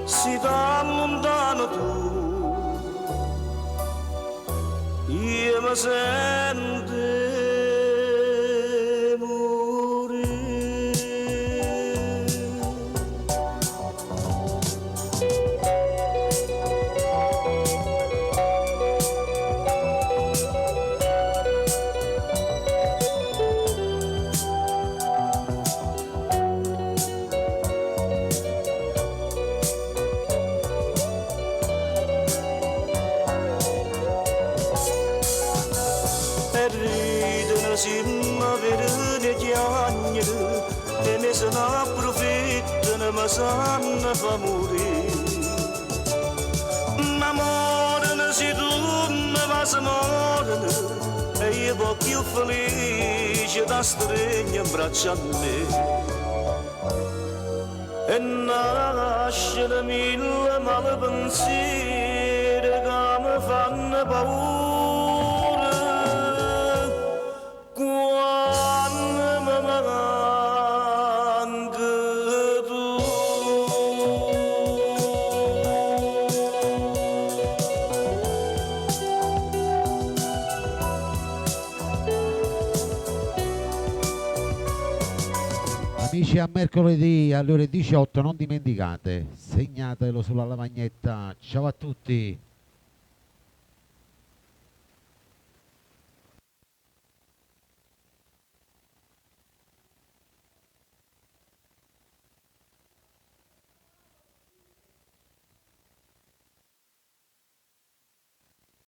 Si da lontano tu, io mi sento e mi se ne approfittano, mi sanno fa morire. ma si muore e io po' più felice da stringere in braccio a me. E nascere mille male pensieri che mi fanno paura quando mi manca tu. Amici, a mercoledì alle ore 18 non dimenticate, segnatelo sulla lavagnetta. Ciao a tutti.